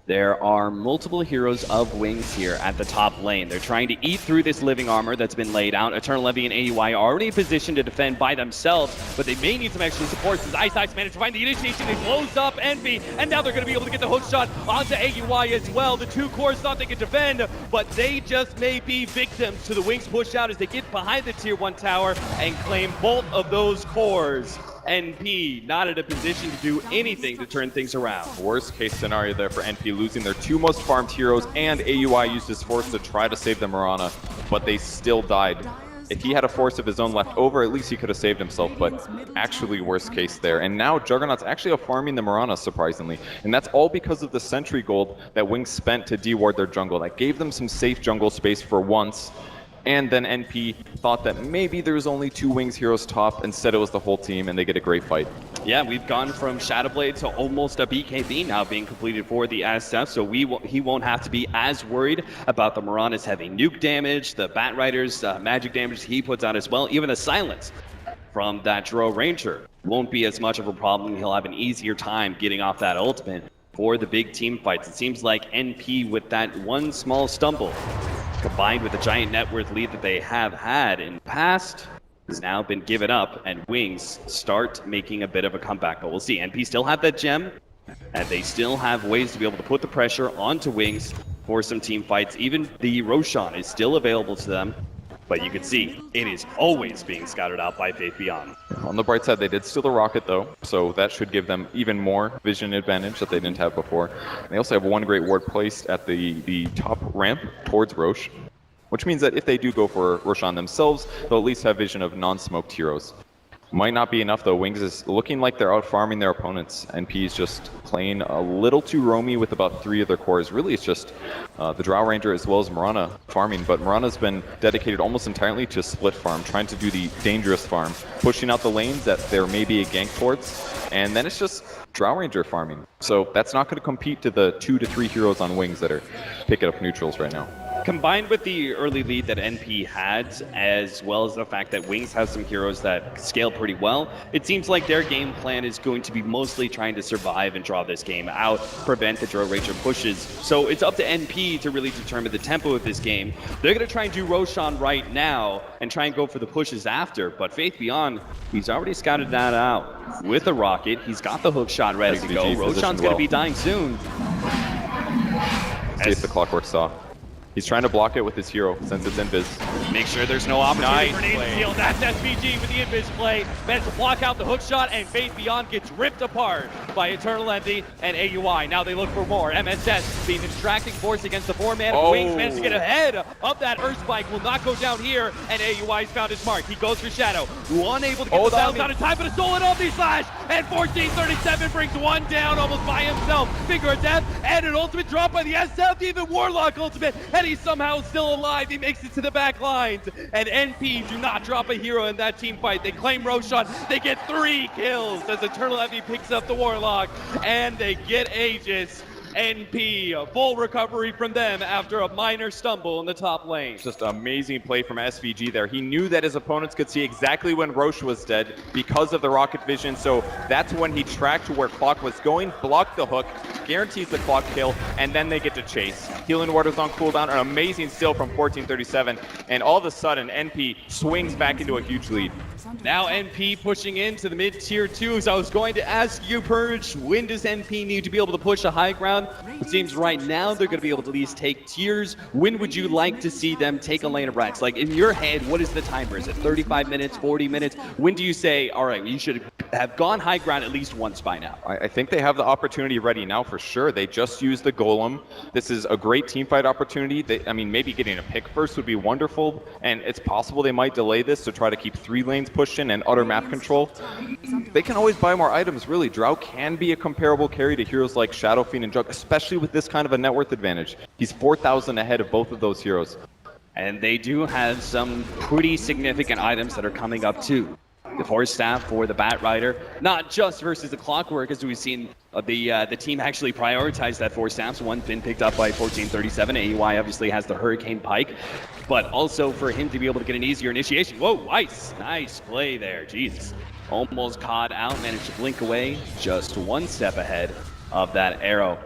There are multiple heroes of Wings here at the top lane. They're trying to eat through this living armor that's been laid out. Eternal Envy and AUI are already in position to defend by themselves, but they may need some extra support since Ice managed to find the initiation. They closed up Envy, and now they're going to be able to get the hook shot onto AUI as well. The two cores thought they could defend, but they just may be victims to the Wings push out as they get behind the tier 1 tower and claim both of those cores. NP not in a position to do anything to turn things around. Worst case scenario there for NP, losing their 2 most farmed heroes, and AUI used his force to try to save the Mirana, but they still died. If he had a force of his own left over, at least he could have saved himself, but actually worst case there. And now Juggernaut's actually farming the Mirana, surprisingly, and that's all because of the sentry gold that Wings spent to deward their jungle. That gave them some safe jungle space for once. And then NP thought that maybe there was only 2 Wings heroes top. Instead, it was the whole team, and they get a great fight. Yeah, we've gone from Shadowblade to almost a BKB now being completed for the SF, so he won't have to be as worried about the Mirana's heavy nuke damage, the Bat Riders magic damage he puts out as well, even the silence from that Drow Ranger won't be as much of a problem. He'll have an easier time getting off that ultimate for the big team fights. It seems like NP, with that one small stumble, combined with the giant net worth lead that they have had in the past, has now been given up, and Wings start making a bit of a comeback. But we'll see. NP still have that gem, and they still have ways to be able to put the pressure onto Wings for some team fights. Even the Roshan is still available to them, but you can see it is always being scouted out by Faith Beyond. On the bright side, they did steal the rocket, though, so that should give them even more vision advantage that they didn't have before. And they also have one great ward placed at the top ramp towards Roche, which means that if they do go for Roshan themselves, they'll at least have vision of non-smoked heroes. Might not be enough, though. Wings is looking like they're out-farming their opponents. NP is just playing a little too roamy with about 3 of their cores. Really, it's just the Drow Ranger as well as Mirana farming, but Mirana's been dedicated almost entirely to split farm, trying to do the dangerous farm, pushing out the lanes that there may be a gank towards, and then it's just Drow Ranger farming. So that's not going to compete to the 2 to 3 heroes on Wings that are picking up neutrals right now. Combined with the early lead that NP had, as well as the fact that Wings has some heroes that scale pretty well, it seems like their game plan is going to be mostly trying to survive and draw this game out, prevent the Drow Ranger pushes. So it's up to NP to really determine the tempo of this game. They're going to try and do Roshan right now and try and go for the pushes after, but Faith Beyond, he's already scouted that out. With a rocket, he's got the hook shot ready to go. Roshan's going to be dying soon. See if the Clockwork saw. He's trying to block it with his hero since it's invis. Make sure there's no opportunity for an steal. That's SVG with the invis play. Managed to block out the hook shot, and Faith Beyond gets ripped apart by Eternal Envy and AUI. Now they look for more. MSS being a distracting force against the 4-man of Wings. Managed to get ahead of that Earth Spike. Will not go down here, and AUI's found his mark. He goes for Shadow. Unable to get the bounce out in time, but a stolen ulti slash, and 1437 brings one down almost by himself. Finger of death, and an ultimate drop by the SF, even Warlock ultimate, and he's somehow still alive. He makes it to the back lines, and NP do not drop a hero in that team fight. They claim Roshan. They get 3 kills as Eternal Envy picks up the Warlock, and they get Aegis. NP, a full recovery from them after a minor stumble in the top lane. Just amazing play from SVG there. He knew that his opponents could see exactly when Roche was dead because of the rocket vision, so that's when he tracked to where Clock was going, blocked the hook, guarantees the Clock kill, and then they get to chase. Healing Ward was on cooldown, an amazing steal from 1437, and all of a sudden NP swings back into a huge lead. Now NP pushing into the mid-tier 2s. I was going to ask you, Purge, when does NP need to be able to push a high ground? It seems right now they're going to be able to at least take tiers. When would you like to see them take a lane of Rex? Like, in your head, what is the timer? Is it 35 minutes, 40 minutes? When do you say, all right, you should have gone high ground at least once by now. I think they have the opportunity ready now for sure. They just used the Golem. This is a great teamfight opportunity. I mean, maybe getting a pick first would be wonderful, and it's possible they might delay this to try to keep 3 lanes pushed in and utter map control. They can always buy more items, really. Drow can be a comparable carry to heroes like Shadow Fiend and Jug, especially with this kind of a net worth advantage. He's 4,000 ahead of both of those heroes. And they do have some pretty significant items that are coming up too. The Force Staff for the Bat Rider, not just versus the Clockwork, as we've seen the team actually prioritize that Force Staff. One been picked up by 1437. AUI obviously has the Hurricane Pike, but also for him to be able to get an easier initiation. Whoa, nice play there, Jesus. Almost caught out, managed to blink away, just one step ahead of that arrow.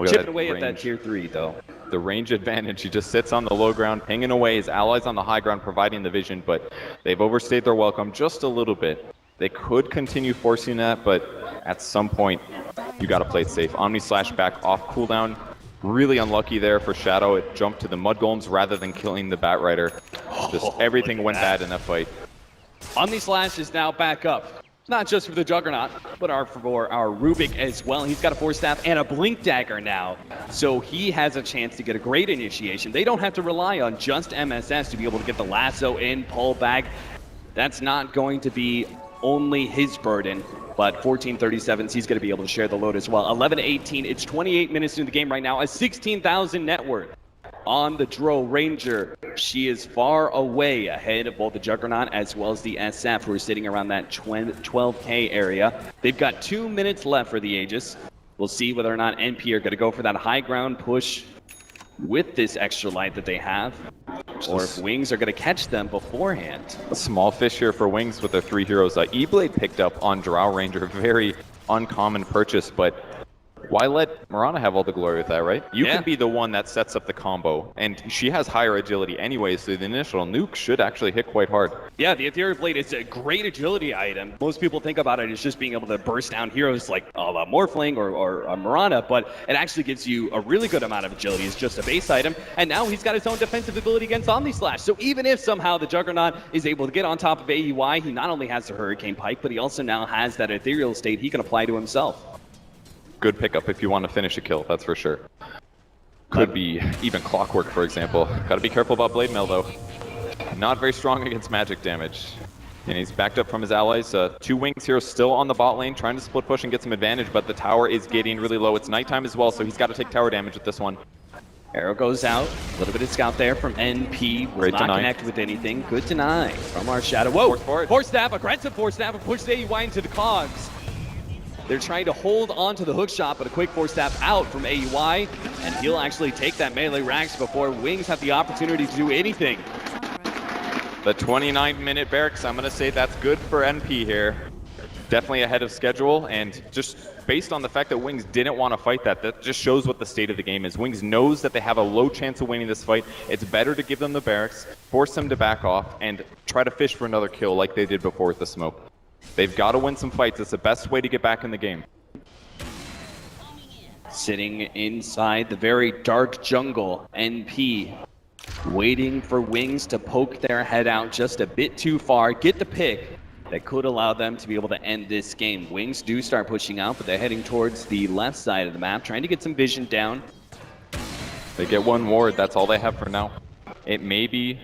Chipping away at that tier 3 though. The range advantage, he just sits on the low ground, pinging away, his allies on the high ground providing the vision, but they've overstayed their welcome just a little bit. They could continue forcing that, but at some point, you gotta play it safe. Omni Slash back off cooldown. Really unlucky there for Shadow. It jumped to the Mud Golems rather than killing the Bat Rider. Just everything went bad in that fight. Omni Slash is now back up. Not just for the Juggernaut, but for our Rubik as well. He's got a Force Staff and a Blink Dagger now, so he has a chance to get a great initiation. They don't have to rely on just MSS to be able to get the lasso in, pull back. That's not going to be only his burden, but 1437's, he's going to be able to share the load as well. 11-18, it's 28 minutes into the game right now, a 16,000 net worth on the Dro Ranger. She is far away ahead of both the Juggernaut as well as the SF, who are sitting around that 12k area. They've got 2 minutes left for the Aegis. We'll see whether or not NP are going to go for that high ground push with this extra light that they have, or if Wings are going to catch them beforehand. A small fish here for Wings with their 3 heroes. E-Blade picked up on Drow Ranger, very uncommon purchase, but why let Mirana have all the glory with that, right? You can be the one that sets up the combo, and she has higher agility anyway, so the initial nuke should actually hit quite hard. Yeah, the Ethereal Blade is a great agility item. Most people think about it as just being able to burst down heroes like Morphling or Mirana, but it actually gives you a really good amount of agility. It's just a base item, and now he's got his own defensive ability against Omni Slash. So even if somehow the Juggernaut is able to get on top of AUI, he not only has the Hurricane Pike, but he also now has that Ethereal State he can apply to himself. Good pickup if you want to finish a kill, that's for sure. Could be even Clockwork, for example. Gotta be careful about Blade Mail, though. Not very strong against magic damage. And he's backed up from his allies. 2 Wings here still on the bot lane, trying to split push and get some advantage, but the tower is getting really low. It's nighttime as well, so he's got to take tower damage with this one. Arrow goes out. A little bit of scout there from NP. Will not connect with anything. Good deny from our Shadow. Whoa! Force Staff, aggressive Force Staff, and pushes AUI into the cogs. They're trying to hold on to the hook shot, but a quick Force Staff out from AUI, and he'll actually take that melee rags before Wings have the opportunity to do anything. The 29-minute barracks, I'm going to say that's good for NP here. Definitely ahead of schedule, and just based on the fact that Wings didn't want to fight that just shows what the state of the game is. Wings knows that they have a low chance of winning this fight. It's better to give them the barracks, force them to back off, and try to fish for another kill like they did before with the smoke. They've got to win some fights. It's the best way to get back in the game. Sitting inside the very dark jungle, NP waiting for Wings to poke their head out just a bit too far, get the pick that could allow them to be able to end this game. Wings do start pushing out, but they're heading towards the left side of the map, trying to get some vision down. They get 1 ward. That's all they have for now. It may be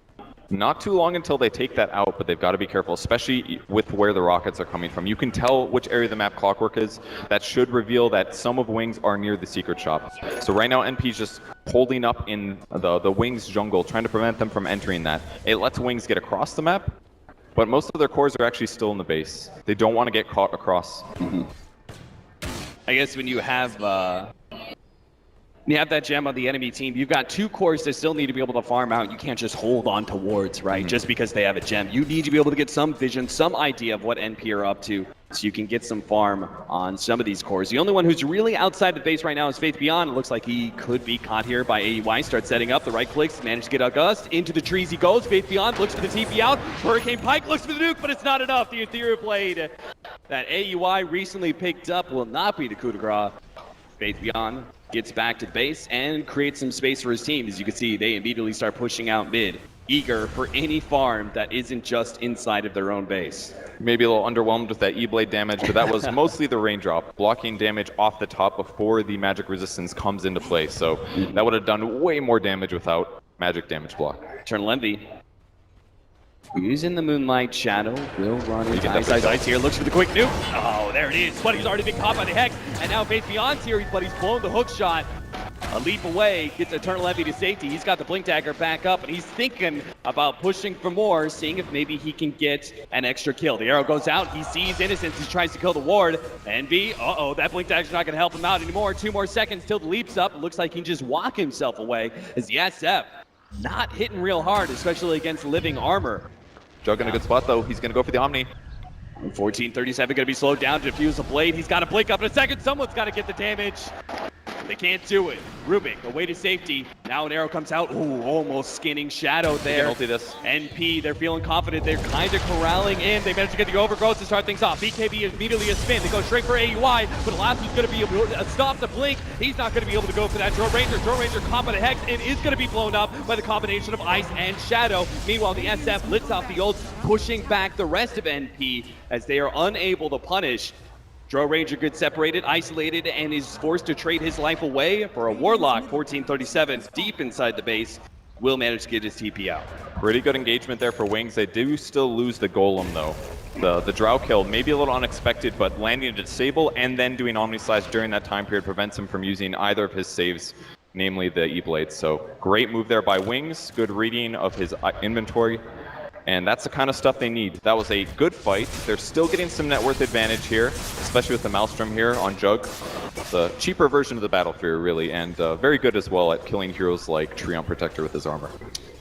not too long until they take that out, but they've got to be careful, especially with where the rockets are coming from. You can tell which area of the map Clockwork is. That should reveal that some of Wings are near the secret shop. So right now NP's just holding up in the Wings jungle, trying to prevent them from entering that. It lets Wings get across the map, but most of their cores are actually still in the base. They don't want to get caught across. I guess when you have that gem on the enemy team, you've got 2 cores that still need to be able to farm out. You can't just hold on to wards, right? Just because they have a gem. You need to be able to get some vision, some idea of what NP are up to, so you can get some farm on some of these cores. The only one who's really outside the base right now is Faith Beyond. It looks like he could be caught here by AUI. Starts setting up, the right clicks, managed to get August. Into the trees he goes. Faith Beyond looks for the TP out. Hurricane Pike looks for the nuke, but it's not enough. The Ethereal Blade that AUI recently picked up will not be the coup de grace. Faith Beyond gets back to base and creates some space for his team. As you can see, they immediately start pushing out mid. eager for any farm that isn't just inside of their own base. Maybe a little underwhelmed with that E-Blade damage, but that was mostly the raindrop, blocking damage off the top before the magic resistance comes into play. So that would have done way more damage without magic damage block. Eternal Envy. Using the Moonlight Shadow, will run into Ice here, looks for the quick nuke. Oh, there it is. Buddy's already been caught by the Hex, and now Faith Beyond's here, but he's blown the hook shot. A leap away, gets Eternal Envy to safety. He's got the Blink Dagger back up, and he's thinking about pushing for more, seeing if maybe he can get an extra kill. The arrow goes out, he sees Innocence, he tries to kill the ward. Envy, that Blink Dagger's not gonna help him out anymore. 2 more seconds till the leap's up. It looks like he can just walk himself away, as the SF not hitting real hard, especially against living armor. Jug in a good spot though, he's gonna go for the Omni. 1437 gonna be slowed down to defuse the blade. He's gotta blink up in a second, someone's gotta get the damage. They can't do it. Rubik, away to safety. Now an arrow comes out. Ooh, almost skinning Shadow there. Ulti this. NP, they're feeling confident. They're kind of corralling in. They managed to get the overgrowth to start things off. BKB immediately a spin. They go straight for AUI, but Elastu's going to be able to stop the blink. He's not going to be able to go for that Drone Ranger. Drone Ranger caught by the Hex and is going to be blown up by the combination of Ice and Shadow. Meanwhile, the SF lifts off the ult, pushing back the rest of NP as they are unable to punish. Drone Ranger gets separated, isolated, and is forced to trade his life away for a Warlock. 1437 deep inside the base. Will manage to get his TP out. Pretty good engagement there for Wings. They do still lose the Golem though. The Drow kill, maybe a little unexpected, but landing a disable and then doing Omni Slash during that time period prevents him from using either of his saves, namely the E-Blade. So great move there by Wings, good reading of his inventory. And that's the kind of stuff they need. That was a good fight. They're still getting some net worth advantage here, especially with the Maelstrom here on Jug. The cheaper version of the Battle Fury, really, and very good as well at killing heroes like Treant Protector with his armor.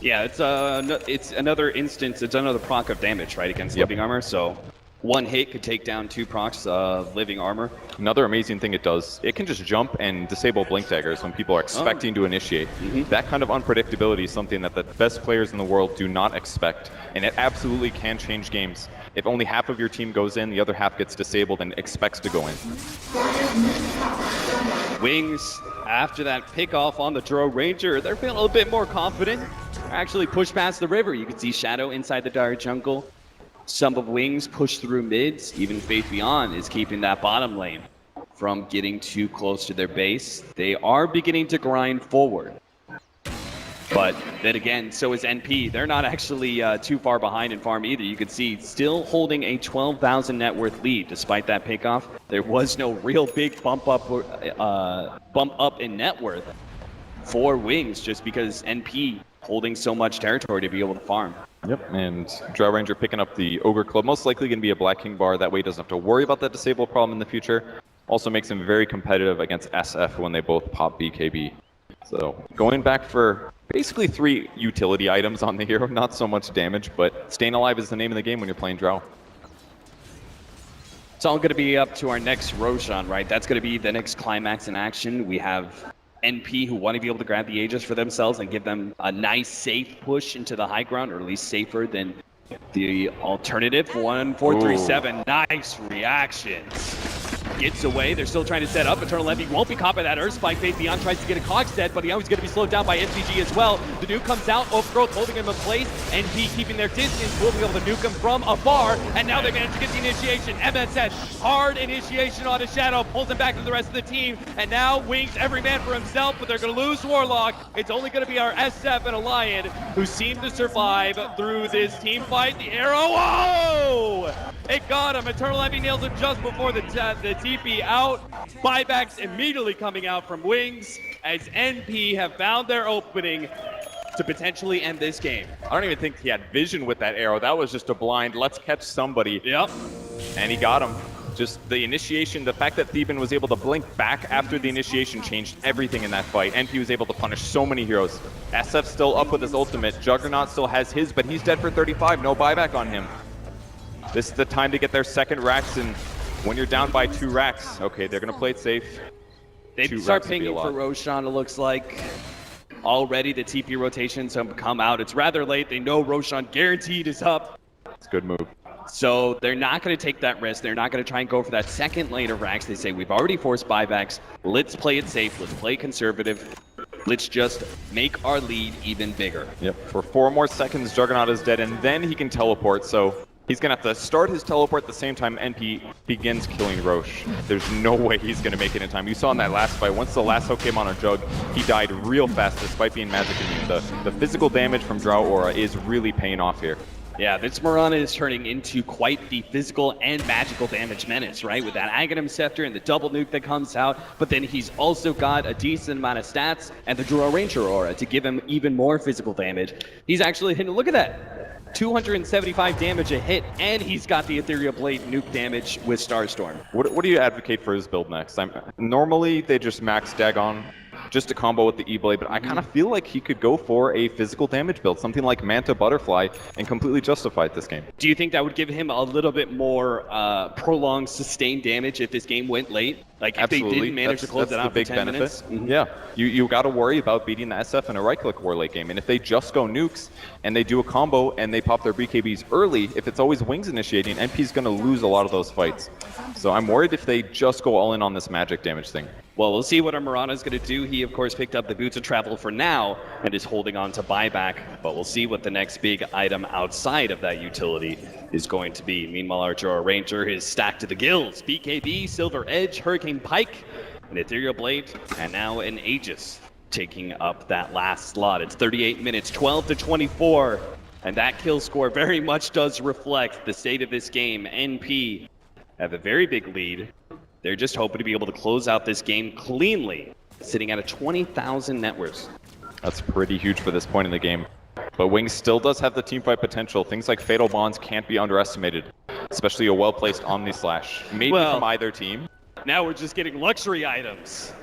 Yeah, it's another instance, it's another proc of damage, right, against living armor, so one hit could take down 2 procs of living armor. Another amazing thing it does, it can just jump and disable blink daggers when people are expecting to initiate. That kind of unpredictability is something that the best players in the world do not expect, and it absolutely can change games. If only half of your team goes in, the other half gets disabled and expects to go in. Wings, after that pick off on the Drone Ranger, they're feeling a little bit more confident. Actually push past the river. You can see Shadow inside the Dire Jungle. Some of Wings push through mids. Even Faith Beyond is keeping that bottom lane from getting too close to their base. They are beginning to grind forward. But then again, so is NP. They're not actually too far behind in farm either. You can see still holding a 12,000 net worth lead despite that pickoff. There was no real big bump up in net worth for Wings just because NP holding so much territory to be able to farm. Yep, and Drow Ranger picking up the Ogre Club, most likely going to be a Black King bar. That way he doesn't have to worry about that disable problem in the future. Also makes him very competitive against SF when they both pop BKB. So going back for basically 3 utility items on the hero, not so much damage, but staying alive is the name of the game when you're playing Drow. It's all going to be up to our next Roshan, right? That's going to be the next climax in action. We have NP who want to be able to grab the Aegis for themselves and give them a nice safe push into the high ground, or at least safer than the alternative. 1437, nice reactions. Gets away, they're still trying to set up. Eternal Envy won't be caught by that Earth Spike. Faith Beyond tries to get a cog set, but he always going to be slowed down by SVG as well. The nuke comes out, Overgrowth holding him in place, NP keeping their distance, will be able to nuke him from afar, and now they manage to get the initiation. MSS, hard initiation on a Shadow, pulls him back to the rest of the team, and now Wings every man for himself, but they're going to lose Warlock. It's only going to be our SF and Alliant who seem to survive through this team fight. The arrow, whoa! It got him. Eternal Envy nails him just before the TP out. Buybacks immediately coming out from Wings as NP have found their opening to potentially end this game. I don't even think he had vision with that arrow. That was just a blind, let's catch somebody. Yep. And he got him. Just the initiation, the fact that Theban was able to blink back after the initiation changed everything in that fight. NP was able to punish so many heroes. SF still up with his ultimate. Juggernaut still has his, but he's dead for 35. No buyback on him. This is the time to get their second racks, and when you're down by 2 racks, okay, they're going to play it safe. They start pinging for Roshan, it looks like. Already the TP rotations have come out. It's rather late. They know Roshan guaranteed is up. It's a good move. So they're not going to take that risk. They're not going to try and go for that second lane of racks. They say, we've already forced buybacks. Let's play it safe. Let's play conservative. Let's just make our lead even bigger. Yep. For 4 more seconds, Juggernaut is dead, and then he can teleport. So he's going to have to start his teleport at the same time NP begins killing Roche. There's no way he's going to make it in time. You saw in that last fight, once the last hook came on Jug, he died real fast despite being magic immune. The physical damage from Drow Aura is really paying off here. Yeah, this Mirana is turning into quite the physical and magical damage menace, right? With that Aghanim Scepter and the double nuke that comes out, but then he's also got a decent amount of stats and the Drow Ranger Aura to give him even more physical damage. He's actually hitting, look at that, 275 damage a hit, and he's got the Ethereal Blade nuke damage with Starstorm. What do you advocate for his build next? Normally, they just max Dagon just to combo with the E-Blade, but I kind of feel like he could go for a physical damage build, something like Manta Butterfly, and completely justify it this game. Do you think that would give him a little bit more prolonged, sustained damage if this game went late? Like if Absolutely. they didn't manage to close That's it out the big for 10 benefit. minutes? Mm-hmm. Yeah, you got to worry about beating the SF in a right-click war late game, and if they just go nukes and they do a combo and they pop their BKBs early, if it's always Wings initiating, NP's going to lose a lot of those fights. So I'm worried if they just go all in on this magic damage thing. Well, we'll see what our Mirana is going to do. He, of course, picked up the Boots of Travel for now and is holding on to buyback, but we'll see what the next big item outside of that utility is going to be. Meanwhile, our Drow Ranger is stacked to the gills. BKB, Silver Edge, Hurricane Pike, an Ethereal Blade, and now an Aegis taking up that last slot. It's 38 minutes, 12-24, and that kill score very much does reflect the state of this game. NP have a very big lead. They're just hoping to be able to close out this game cleanly, sitting at a 20,000 net worth. That's pretty huge for this point in the game. But Wings still does have the teamfight potential. Things like Fatal Bonds can't be underestimated, especially a well-placed Omni Slash. Maybe from either team. Now we're just getting luxury items.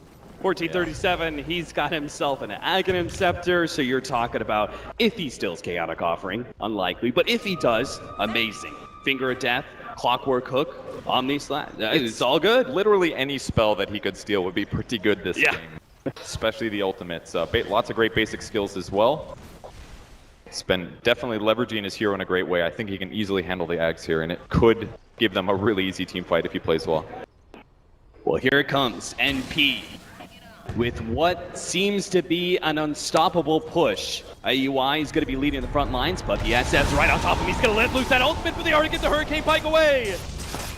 1437, he's got himself an Aghanim Scepter, so you're talking about if he steals Chaotic Offering, unlikely, but if he does, amazing. Finger of Death, Clockwork Hook, Omni Slash, it's all good. Literally any spell that he could steal would be pretty good this game, especially the ultimates. Lots of great basic skills as well. He's been definitely leveraging his hero in a great way. I think he can easily handle the Ags here, and it could give them a really easy team fight if he plays well. Well, here it comes, NP. With what seems to be an unstoppable push. AUI is going to be leading the front lines, but the SF's right on top of him. He's going to let loose that ultimate, but they already get the Hurricane Pike away.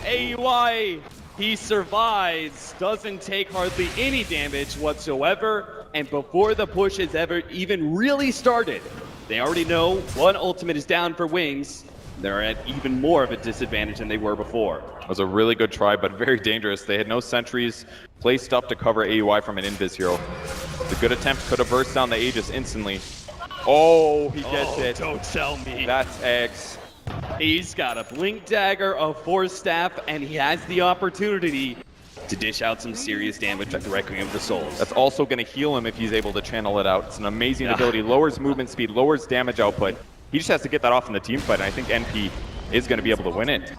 AUI, he survives, doesn't take hardly any damage whatsoever, and before the push has ever even really started, they already know one ultimate is down for Wings. They're at even more of a disadvantage than they were before. It was a really good try, but very dangerous. They had no sentries placed up to cover AUI from an invis hero. The good attempt could have burst down the Aegis instantly. Oh, he gets it. Don't tell me. That's X. He's got a Blink Dagger, a Force Staff, and he has the opportunity to dish out some serious damage at the Requiem of the Souls. That's also going to heal him if he's able to channel it out. It's an amazing ability. Lowers movement speed, lowers damage output. He just has to get that off in the team fight, and I think NP is going to be able to win it.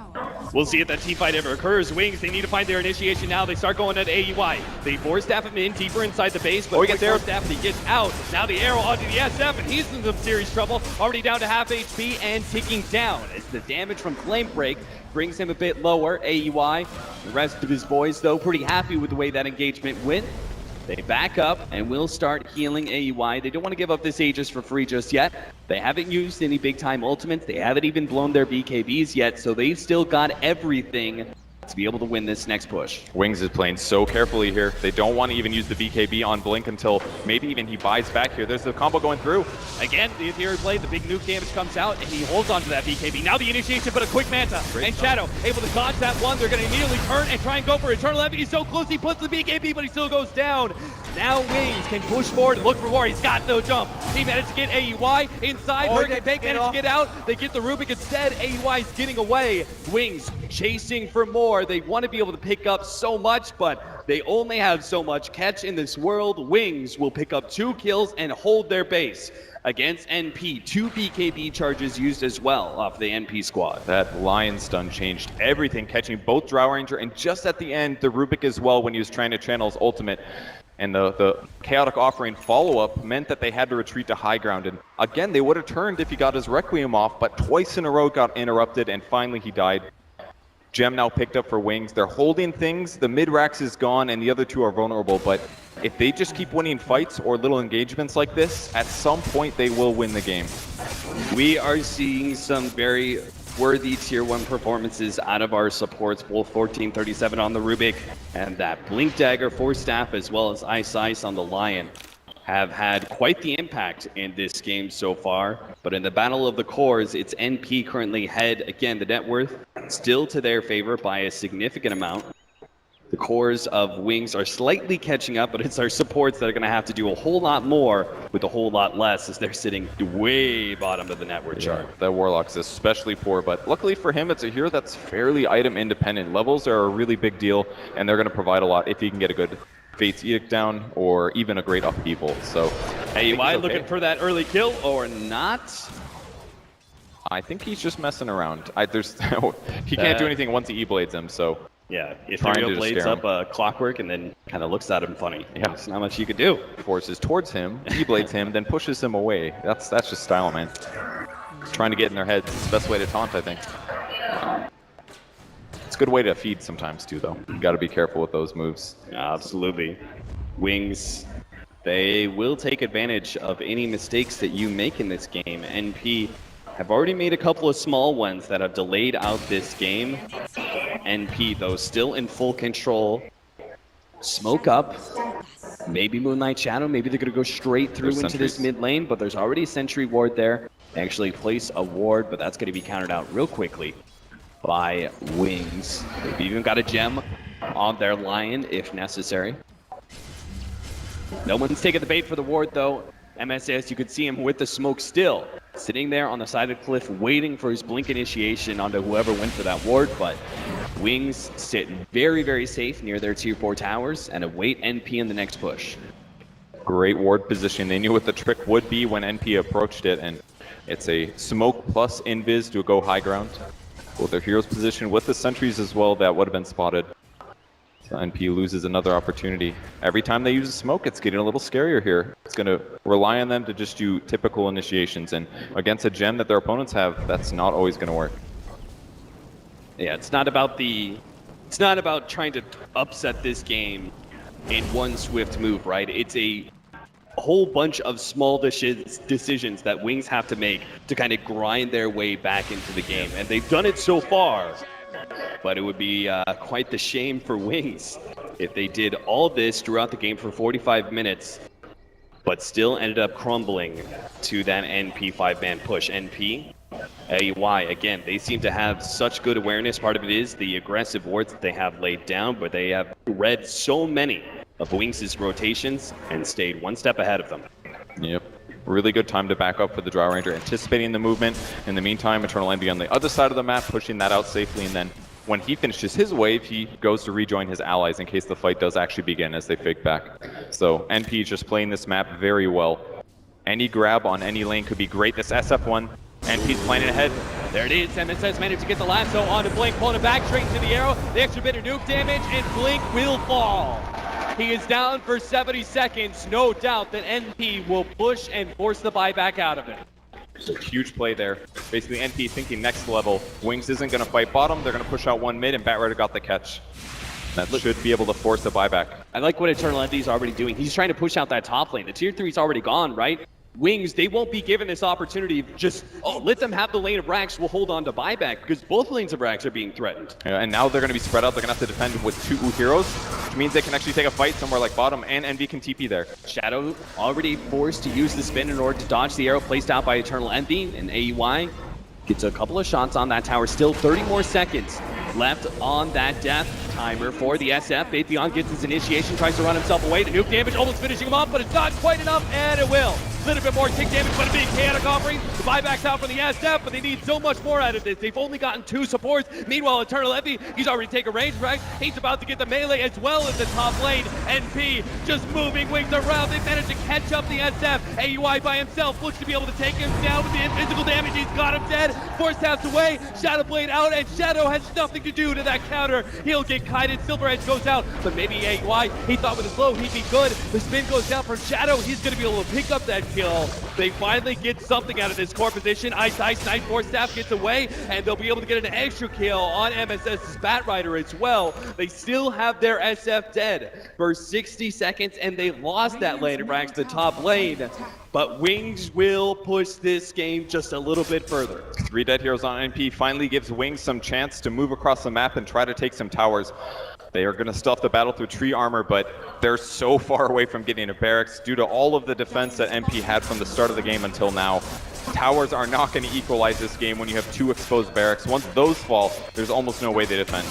We'll see if that team fight ever occurs. Wings, they need to find their initiation now. They start going at AUI. They Force Staff him in deeper inside the base, but he gets there. Staff, he gets out. Now the arrow onto the SF, and he's in some serious trouble. Already down to half HP and ticking down as the damage from Flame Break brings him a bit lower. AUI, the rest of his boys, though, pretty happy with the way that engagement went. They back up and will start healing AUI. They don't want to give up this Aegis for free just yet. They haven't used any big-time ultimates. They haven't even blown their BKBs yet, so they've still got everything to be able to win this next push. Wings is playing so carefully here. They don't want to even use the BKB on Blink until maybe even he buys back here. There's the combo going through. Again, the Ethereal Blade, the big nuke damage comes out, and he holds onto that BKB. Now the initiation, but a quick Manta. And Shadow able to dodge that one. They're going to immediately turn and try and go for Eternal Envy. He's so close, he puts the BKB, but he still goes down. Now Wings can push forward and look for more. He's got no jump. He managed to get AUI inside. Hurricane Pike managed to get out. They get the Rubik instead. AUI's getting away. Wings chasing for more. They want to be able to pick up so much, but they only have so much catch in this world. Wings will pick up 2 kills and hold their base against NP. 2 BKB charges used as well off the NP squad. That Lion Stun changed everything, catching both Drow Ranger and just at the end, the Rubik as well when he was trying to channel his ultimate. And the Chaotic Offering follow-up meant that they had to retreat to high ground. And again, they would have turned if he got his Requiem off, but twice in a row got interrupted, and finally he died. Gem now picked up for Wings. They're holding things. The mid-Rax is gone, and the other 2 are vulnerable, but if they just keep winning fights or little engagements like this, at some point they will win the game. We are seeing some very worthy tier 1 performances out of our supports, both 1437 on the Rubik and that Blink Dagger for Staff, as well as Ice on the Lion, have had quite the impact in this game so far. But in the Battle of the Cores, it's NP currently head. Again, the net worth still to their favor by a significant amount. The cores of Wings are slightly catching up, but it's our supports that are going to have to do a whole lot more with a whole lot less, as they're sitting way bottom of the net worth chart. The Warlock's especially poor, but luckily for him, it's a hero that's fairly item independent. Levels are a really big deal, and they're going to provide a lot if he can get a good Fate's Edict down or even a great upheaval. So, AY looking for that early kill or not? I think he's just messing around. He can't do anything once he E-blades him, so... Yeah, if Trying to Ethereal blades scare him. up Clockwork and then kind of looks at him funny. Yeah. There's not much you could do. Forces towards him, E-blades him, then pushes him away. That's just style, man. Trying to get in their heads. It's the best way to taunt, I think. It's a good way to feed sometimes, too, though. You got to be careful with those moves. Absolutely. Wings, they will take advantage of any mistakes that you make in this game. NP have already made a couple of small ones that have delayed out this game. NP, though, still in full control. Smoke up. Maybe Moonlight Shadow. Maybe they're going to go straight through into this mid lane, but there's already a Sentry Ward there. They actually place a ward, but that's going to be countered out real quickly by Wings. They've even got a gem on their Lion if necessary. No one's taking the bait for the ward, though. MSS, you could see him with the smoke still, sitting there on the side of the cliff, waiting for his blink initiation onto whoever went for that ward, but Wings sit very, very safe near their tier 4 towers and await NP in the next push. Great ward position. They knew what the trick would be when NP approached it, and it's a smoke plus invis to go high ground. Both their heroes positioned with the sentries as well that would have been spotted. So NP loses another opportunity. Every time they use a smoke, it's getting a little scarier here. It's going to rely on them to just do typical initiations, and against a gem that their opponents have, that's not always going to work. Yeah, it's not about trying to upset this game in one swift move, right? It's a whole bunch of small decisions that Wings have to make to kind of grind their way back into the game, and they've done it so far. But it would be quite the shame for Wings if they did all this throughout the game for 45 minutes, but still ended up crumbling to that NP 5-man push. NP, AY, again, they seem to have such good awareness. Part of it is the aggressive wards that they have laid down, but they have read so many of Wings' rotations and stayed one step ahead of them. Yep. Really good time to back up for the Drow Ranger, anticipating the movement. In the meantime, Eternal Envy on the other side of the map, pushing that out safely, and then when he finishes his wave, he goes to rejoin his allies in case the fight does actually begin as they fake back. So NP is just playing this map very well. Any grab on any lane could be great. This SF1, NP's planning ahead. There it is. MSS managed to get the lasso onto Blink, pulling it back straight into the arrow. The extra bit of nuke damage, and Blink will fall. He is down for 70 seconds. No doubt that NP will push and force the buyback out of it. Huge play there. Basically, NP thinking next level. Wings isn't going to fight bottom. They're going to push out one mid, and Batrider got the catch. That should be able to force the buyback. I like what Eternal Envy is already doing. He's trying to push out that top lane. The tier 3 is already gone, right? Wings, they won't be given this opportunity. Just, let them have the lane of Rax. We'll hold on to buyback because both lanes of Rax are being threatened. Yeah, and now they're going to be spread out. They're going to have to defend with 2 heroes, which means they can actually take a fight somewhere like bottom, and Envy can TP there. Shadow already forced to use the spin in order to dodge the arrow placed out by Eternal Envy, and AEY gets a couple of shots on that tower. Still 30 more seconds left on that death timer for the SF. Atheon gets his initiation, tries to run himself away. The nuke damage almost finishing him off, but it's not quite enough, and it will. A little bit more tick damage, but a big chaotic offering. The buyback's out from the SF, but they need so much more out of this. They've only gotten 2 supports. Meanwhile, Eternal Envy, he's already taken range, right? He's about to get the melee as well as the top lane. NP just moving Wings around. They managed to catch up the SF. AUI by himself looks to be able to take him down with the invisible damage. He's got him dead. Force taps away. Shadow Blade out, and Shadow has nothing to do to that counter. He'll get kited. Silver Edge goes out, but maybe AUI, he thought with his low he'd be good. The spin goes down for Shadow. He's going to be able to pick up that kill. They finally get something out of this core position. Ice Knight Force Staff gets away, and they'll be able to get an extra kill on MSS's Bat Rider as well. They still have their SF dead for 60 seconds, and they lost that lane back to the top lane. But Wings will push this game just a little bit further. 3 dead heroes on NP finally gives Wings some chance to move across the map and try to take some towers. They are going to stuff the battle through tree armor, but they're so far away from getting a barracks due to all of the defense that NP had from the start of the game until now. Towers are not going to equalize this game when you have 2 exposed barracks. Once those fall, there's almost no way they defend.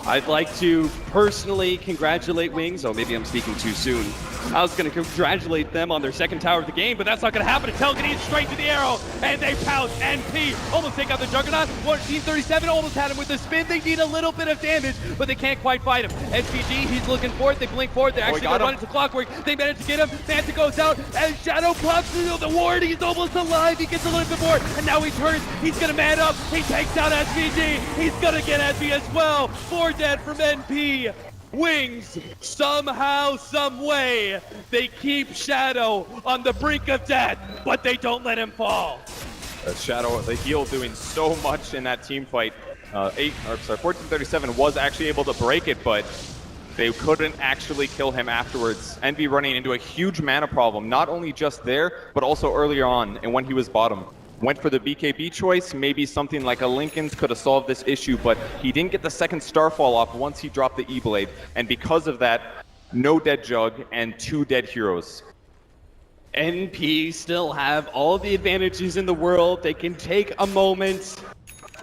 I'd like to personally congratulate Wings. Oh, maybe I'm speaking too soon. I was going to congratulate them on their second tower of the game, but that's not going to happen. Telgany straight to the arrow, and they pounce. NP almost take out the Juggernaut. 1437 almost had him with the spin. They need a little bit of damage, but they can't quite fight him. SVG, he's looking for it. They blink forward. They're actually going to run into Clockwork. They manage to get him. Manta goes out, and Shadow pops through the ward. He's almost alive. He gets a little bit more, and now he turns. He's going to man up. He takes out SVG. He's going to get SV as well. 4 dead from NP. Wings, somehow, some way, they keep Shadow on the brink of death, but they don't let him fall. Shadow, the heal, doing so much in that team fight. 1437 was actually able to break it, but they couldn't actually kill him afterwards. Envy running into a huge mana problem, not only just there, but also earlier on, and when he was bottom. Went for the BKB choice, maybe something like a Lincoln's could have solved this issue, but he didn't get the second Starfall off once he dropped the E-Blade, and because of that, no dead Jug and 2 dead heroes. NP still have all the advantages in the world. They can take a moment,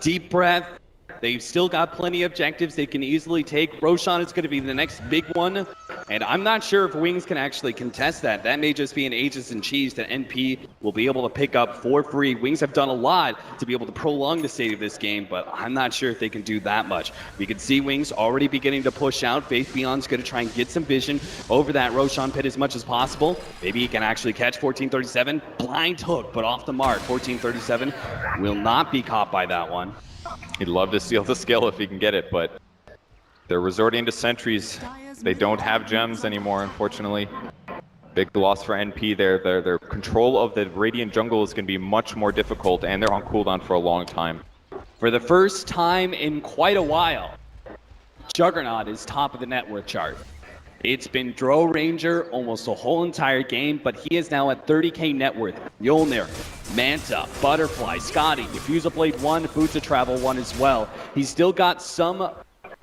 deep breath. They've still got plenty of objectives they can easily take. Roshan is going to be the next big one, and I'm not sure if Wings can actually contest that. That may just be an Aegis and Cheese that NP will be able to pick up for free. Wings have done a lot to be able to prolong the state of this game, but I'm not sure if they can do that much. We can see Wings already beginning to push out. Faith Beyond's going to try and get some vision over that Roshan pit as much as possible. Maybe he can actually catch 1437. Blind hook, but off the mark. 1437 will not be caught by that one. He'd love to steal the skill if he can get it, but they're resorting to sentries. They don't have gems anymore, unfortunately. Big loss for NP there. Their control of the Radiant jungle is going to be much more difficult, and they're on cooldown for a long time. For the first time in quite a while, Juggernaut is top of the net worth chart. It's been Dro Ranger almost the whole entire game, but he is now at 30k net worth. Mjolnir, Manta, Butterfly, Scotty, Diffuser Blade 1, Boots of Travel 1 as well. He's still got some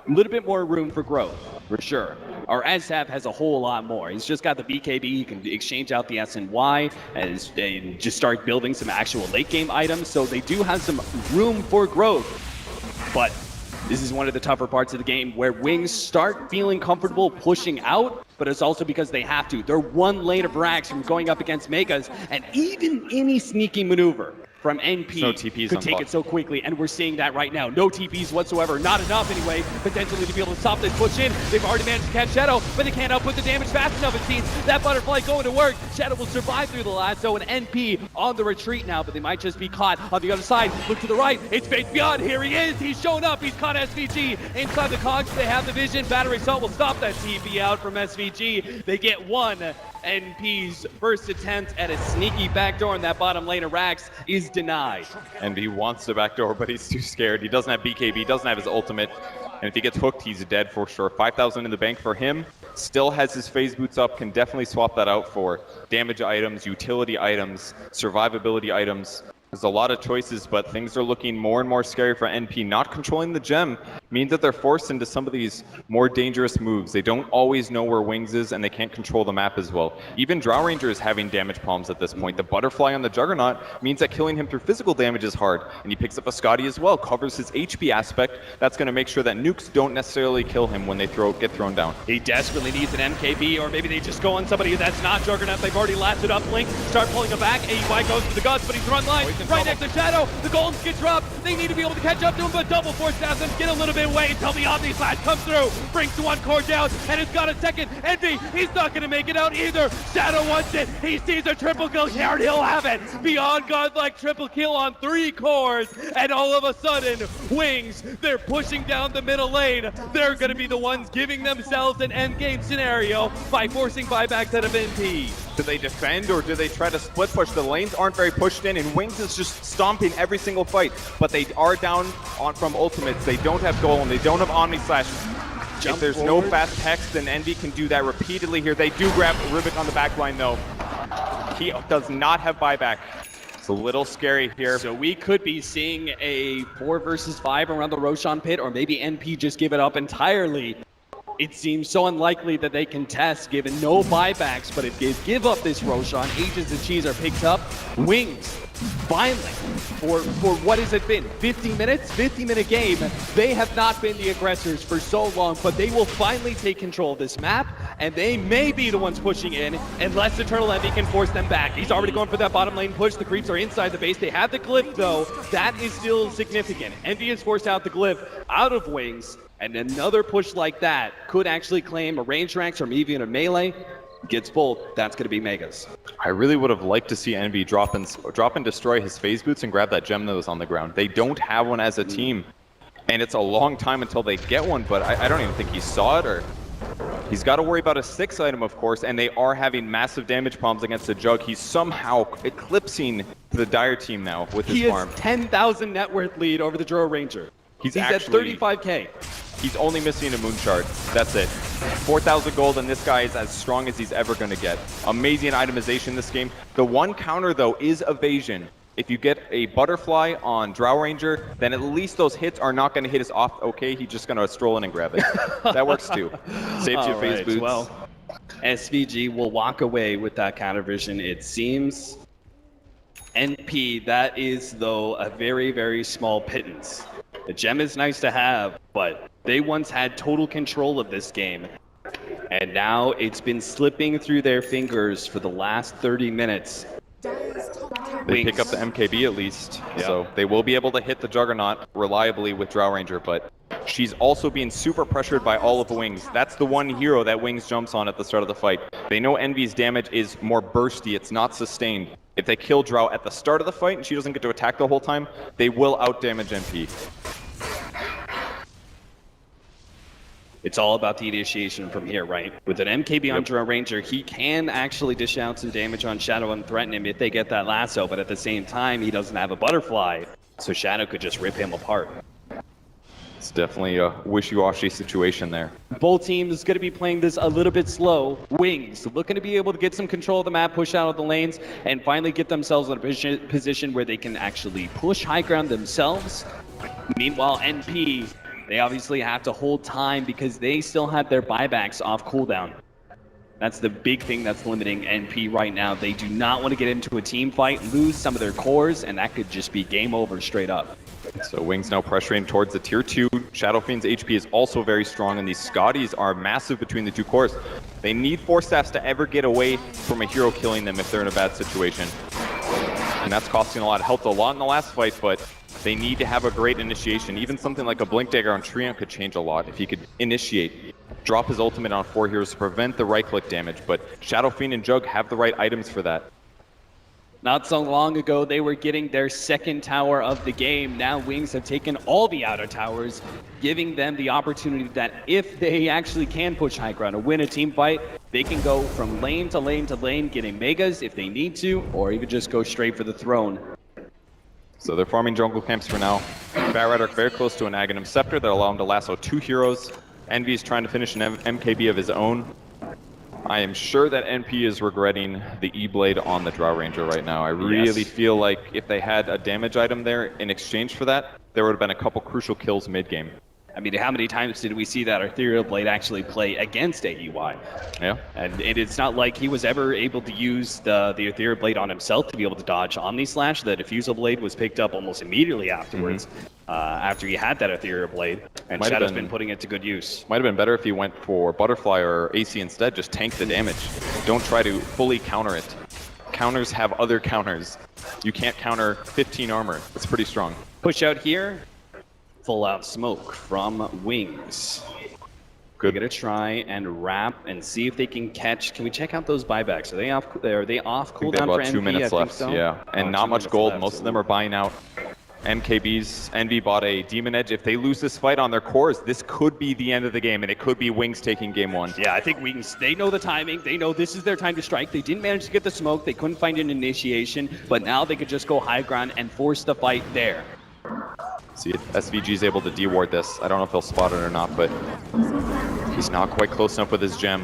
little bit more room for growth, for sure. Our SF has a whole lot more. He's just got the BKB, he can exchange out the SNY and just start building some actual late game items, so they do have some room for growth. But this is one of the tougher parts of the game where Wings start feeling comfortable pushing out, but it's also because they have to. They're one lane of rags from going up against Megas, and even any sneaky maneuver from NP no TPs could take it so quickly, and we're seeing that right now. No TPs whatsoever, not enough anyway, potentially to be able to stop this push in. They've already managed to catch Shadow, but they can't output the damage fast enough, it seems. That Butterfly going to work. Shadow will survive through the lasso, and NP on the retreat now, but they might just be caught on the other side. Look to the right, it's Faith Beyond, here he is, he's shown up, he's caught SVG. Inside the cogs, they have the vision. Battery Assault will stop that TP out from SVG. They get one. NP's first attempt at a sneaky backdoor in that bottom lane of Rax is denied. And he wants to backdoor, but he's too scared. He doesn't have BKB, he doesn't have his ultimate. And if he gets hooked, he's dead for sure. 5,000 in the bank for him. Still has his phase boots up, can definitely swap that out for damage items, utility items, survivability items. There's a lot of choices, but things are looking more and more scary for NP. Not controlling the gem means that they're forced into some of these more dangerous moves. They don't always know where Wings is, and they can't control the map as well. Even Drow Ranger is having damage problems at this point. The Butterfly on the Juggernaut means that killing him through physical damage is hard, and he picks up a Scotty as well, covers his HP aspect. That's going to make sure that nukes don't necessarily kill him when they get thrown down. He desperately needs an MKB, or maybe they just go on somebody that's not Juggernaut. They've already latched up Link, start pulling him back. AY goes to the guts, but he's run line. Right next to Shadow, the Golems get dropped. They need to be able to catch up to him, but double force stabs him, get a little bit away until the Omni Slash comes through, brings one core down, and it's got a second. Envy, he's not going to make it out either. Shadow wants it. He sees a triple kill here, and he'll have it. Beyond godlike triple kill on 3 cores, and all of a sudden, Wings, they're pushing down the middle lane. They're going to be the ones giving themselves an endgame scenario by forcing buybacks out of NP. Do they defend or do they try to split push? The lanes aren't very pushed in, and Wings is just stomping every single fight. But they are down from ultimates. They don't have Golem. They don't have Omni Slash. If there's no fast Hex, then Envy can do that repeatedly here. They do grab Rubik on the back line, though. He does not have buyback. It's a little scary here. So we could be seeing a 4 versus 5 around the Roshan pit, or maybe NP just give it up entirely. It seems so unlikely that they can test, given no buybacks, but if they give up this Roshan, Ages of Cheese are picked up. Wings, finally, for what has it been, 50 minutes? 50-minute game. They have not been the aggressors for so long, but they will finally take control of this map, and they may be the ones pushing in, unless Eternal Envy can force them back. He's already going for that bottom lane push. The creeps are inside the base. They have the glyph, though. That is still significant. Envy has forced out the glyph out of Wings, and another push like that could actually claim a range ranks or maybe even a melee. Gets both, that's going to be Megas. I really would have liked to see Envy drop and destroy his phase boots and grab that gem that was on the ground. They don't have one as a team, and it's a long time until they get one, but I don't even think he saw it, or he's got to worry about a 6 item, of course, and they are having massive damage problems against the Jug. He's somehow eclipsing the Dire team now with his farm. He has 10,000 net worth lead over the Drow Ranger. He's at 35k. He's only missing a moon shard. That's it. 4,000 gold, and this guy is as strong as he's ever going to get. Amazing itemization this game. The one counter, though, is evasion. If you get a butterfly on Drow Ranger, then at least those hits are not going to hit us off. Okay, he's just going to stroll in and grab it. That works too. Saves you phase boots. Well, SVG will walk away with that counter vision, it seems. NP, that is, though, a very, very small pittance. The gem is nice to have, but they once had total control of this game. And now it's been slipping through their fingers for the last 30 minutes. They pick up the MKB at least, so they will be able to hit the Juggernaut reliably with Drow Ranger, but she's also being super pressured by all of Wings. That's the one hero that Wings jumps on at the start of the fight. They know Envy's damage is more bursty, it's not sustained. If they kill Drow at the start of the fight and she doesn't get to attack the whole time, they will outdamage NP. It's all about the initiation from here, right? With an MKB on Drow Ranger, he can actually dish out some damage on Shadow and threaten him if they get that lasso, but at the same time, he doesn't have a butterfly, so Shadow could just rip him apart. It's definitely a wishy-washy situation there. Both teams going to be playing this a little bit slow. Wings looking to be able to get some control of the map, push out of the lanes, and finally get themselves in a position where they can actually push high ground themselves. Meanwhile, NP, they obviously have to hold time because they still have their buybacks off cooldown. That's the big thing that's limiting NP right now. They do not want to get into a team fight, lose some of their cores, and that could just be game over straight up. So Wings now pressuring towards the tier 2. Shadow Fiend's HP is also very strong, and these Scotties are massive between the two cores. They need Force Staffs to ever get away from a hero killing them if they're in a bad situation. And that's costing a lot. It helped a lot in the last fight, but they need to have a great initiation. Even something like a Blink Dagger on Treant could change a lot if he could initiate. Drop his ultimate on 4 heroes to prevent the right-click damage, but Shadow Fiend and Jug have the right items for that. Not so long ago, they were getting their second tower of the game. Now Wings have taken all the outer towers, giving them the opportunity that if they actually can push high ground and win a team fight, they can go from lane to lane to lane, getting megas if they need to, or even just go straight for the throne. So they're farming jungle camps for now. Batradic very close to an Aghanim Scepter that allow him to lasso 2 heroes. Envy is trying to finish an MKB of his own. I am sure that NP is regretting the E-Blade on the Drow Ranger right now. I really feel like if they had a damage item there in exchange for that, there would have been a couple crucial kills mid-game. I mean, how many times did we see that Ethereal Blade actually play against AEY? Yeah. And it's not like he was ever able to use the Ethereal Blade on himself to be able to dodge Omni Slash. The Diffusal Blade was picked up almost immediately afterwards, after he had that Ethereal Blade, and Shadow's been putting it to good use. Might have been better if he went for Butterfly or AC instead, just tank the damage. Don't try to fully counter it. Counters have other counters. You can't counter 15 armor. It's pretty strong. Push out here. Full out smoke from Wings. Good. We're gonna try and wrap and see if they can catch. Can we check out those buybacks? Are they off? Are they off cooldown for NP? They have about 2 minutes left. So? Yeah, and not much gold. Most of them are buying out. MKB's Envy bought a Demon Edge. If they lose this fight on their cores, this could be the end of the game, and it could be Wings taking game 1. Yeah, I think Wings, they know the timing. They know this is their time to strike. They didn't manage to get the smoke. They couldn't find an initiation, but now they could just go high ground and force the fight there. See if SVG's able to deward this. I don't know if he'll spot it or not, but he's not quite close enough with his gem.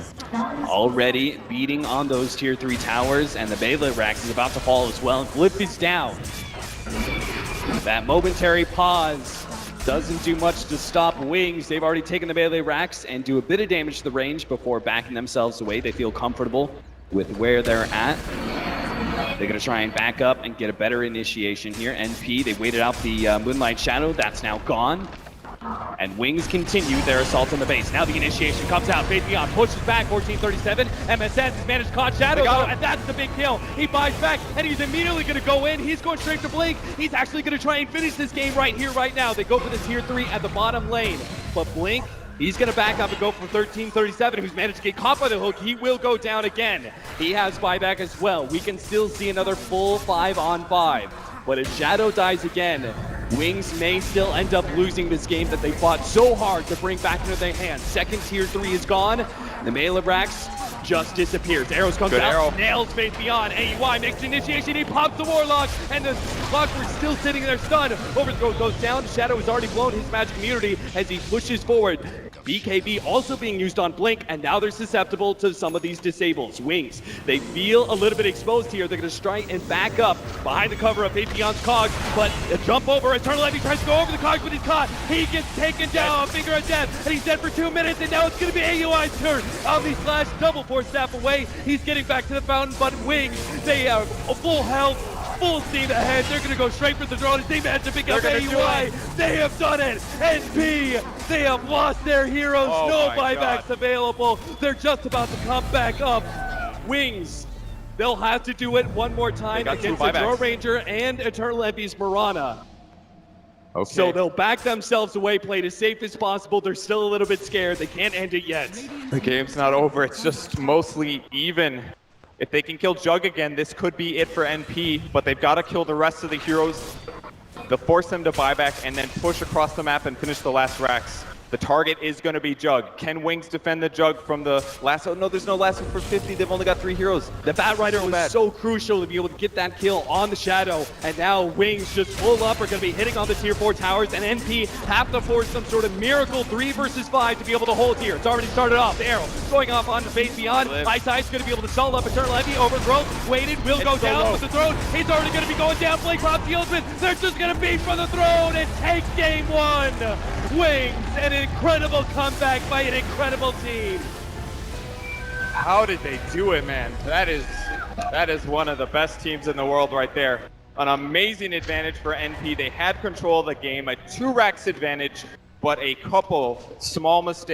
Already beating on those tier 3 towers, and the melee racks is about to fall as well. Glyph is down. That momentary pause doesn't do much to stop Wings. They've already taken the melee racks and do a bit of damage to the range before backing themselves away. They feel comfortable with where they're at. They're going to try and back up and get a better initiation here. NP, they waited out the Moonlight Shadow. That's now gone. And Wings continue their assault on the base. Now the initiation comes out. Faith Beyond pushes back, 1437. MSS has managed to caught Shadow, though, and that's the big kill. He buys back, and he's immediately going to go in. He's going straight to Blink. He's actually going to try and finish this game right here, right now. They go for the tier 3 at the bottom lane. But Blink, he's going to back up and go for 1337, who's managed to get caught by the hook. He will go down again. He has buyback as well. We can still see another full 5-on-5. But if Shadow dies again, Wings may still end up losing this game that they fought so hard to bring back into their hands. Second tier 3 is gone. The melee racks just disappears. Arrows comes out, nails Faith Beyond. AUI makes the initiation, he pops the Warlock, and the Clockwork's still sitting there stunned. Overthrow goes down, Shadow has already blown his magic immunity as he pushes forward. BKB also being used on Blink, and now they're susceptible to some of these disables. Wings, they feel a little bit exposed here. They're going to strike and back up behind the cover of Faith Beyond's Cogs, but a jump over, Eternal Envy tries to go over the Cogs, but he's caught. He gets taken down, Finger of Death, and he's dead for 2 minutes, and now it's going to be AUI's turn. Omni Slash, double force staff away. He's getting back to the fountain, but Wings, they have a full health, full steam ahead. They're going to go straight for the drone as they manage to pick up AUI. They have done it. NP, they have lost their heroes. No buybacks available. They're just about to come back up. Wings, they'll have to do it one more time against the Draw Ranger and Eternal Envy's Mirana. Okay. So they'll back themselves away, play it as safe as possible. They're still a little bit scared. They can't end it yet. The game's not over. It's just mostly even. If they can kill Jug again, this could be it for NP, but they've got to kill the rest of the heroes. They'll force them to buy back and then push across the map and finish the last racks. The target is going to be Jug. Can Wings defend the Jug from the lasso? No, there's no lasso for 50. They've only got 3 heroes. The Bat Rider was so crucial to be able to get that kill on the Shadow, and now Wings just full up are going to be hitting on the tier 4 towers, and NP have to force some sort of miracle 3 versus 5 to be able to hold here. It's already started off. The arrow going off onto Faith Beyond. Eyeside's going to be able to stall up Eternal Envy. Overthrow, waited, will go down with the throne. He's already going to be going down. Blake pops the ultimate. They're just going to beat for the throne and take game 1. Wings, an incredible comeback by an incredible team. How did they do it, man? That is one of the best teams in the world right there. An amazing advantage for NP. They had control of the game, a 2 racks advantage, but a couple small mistakes.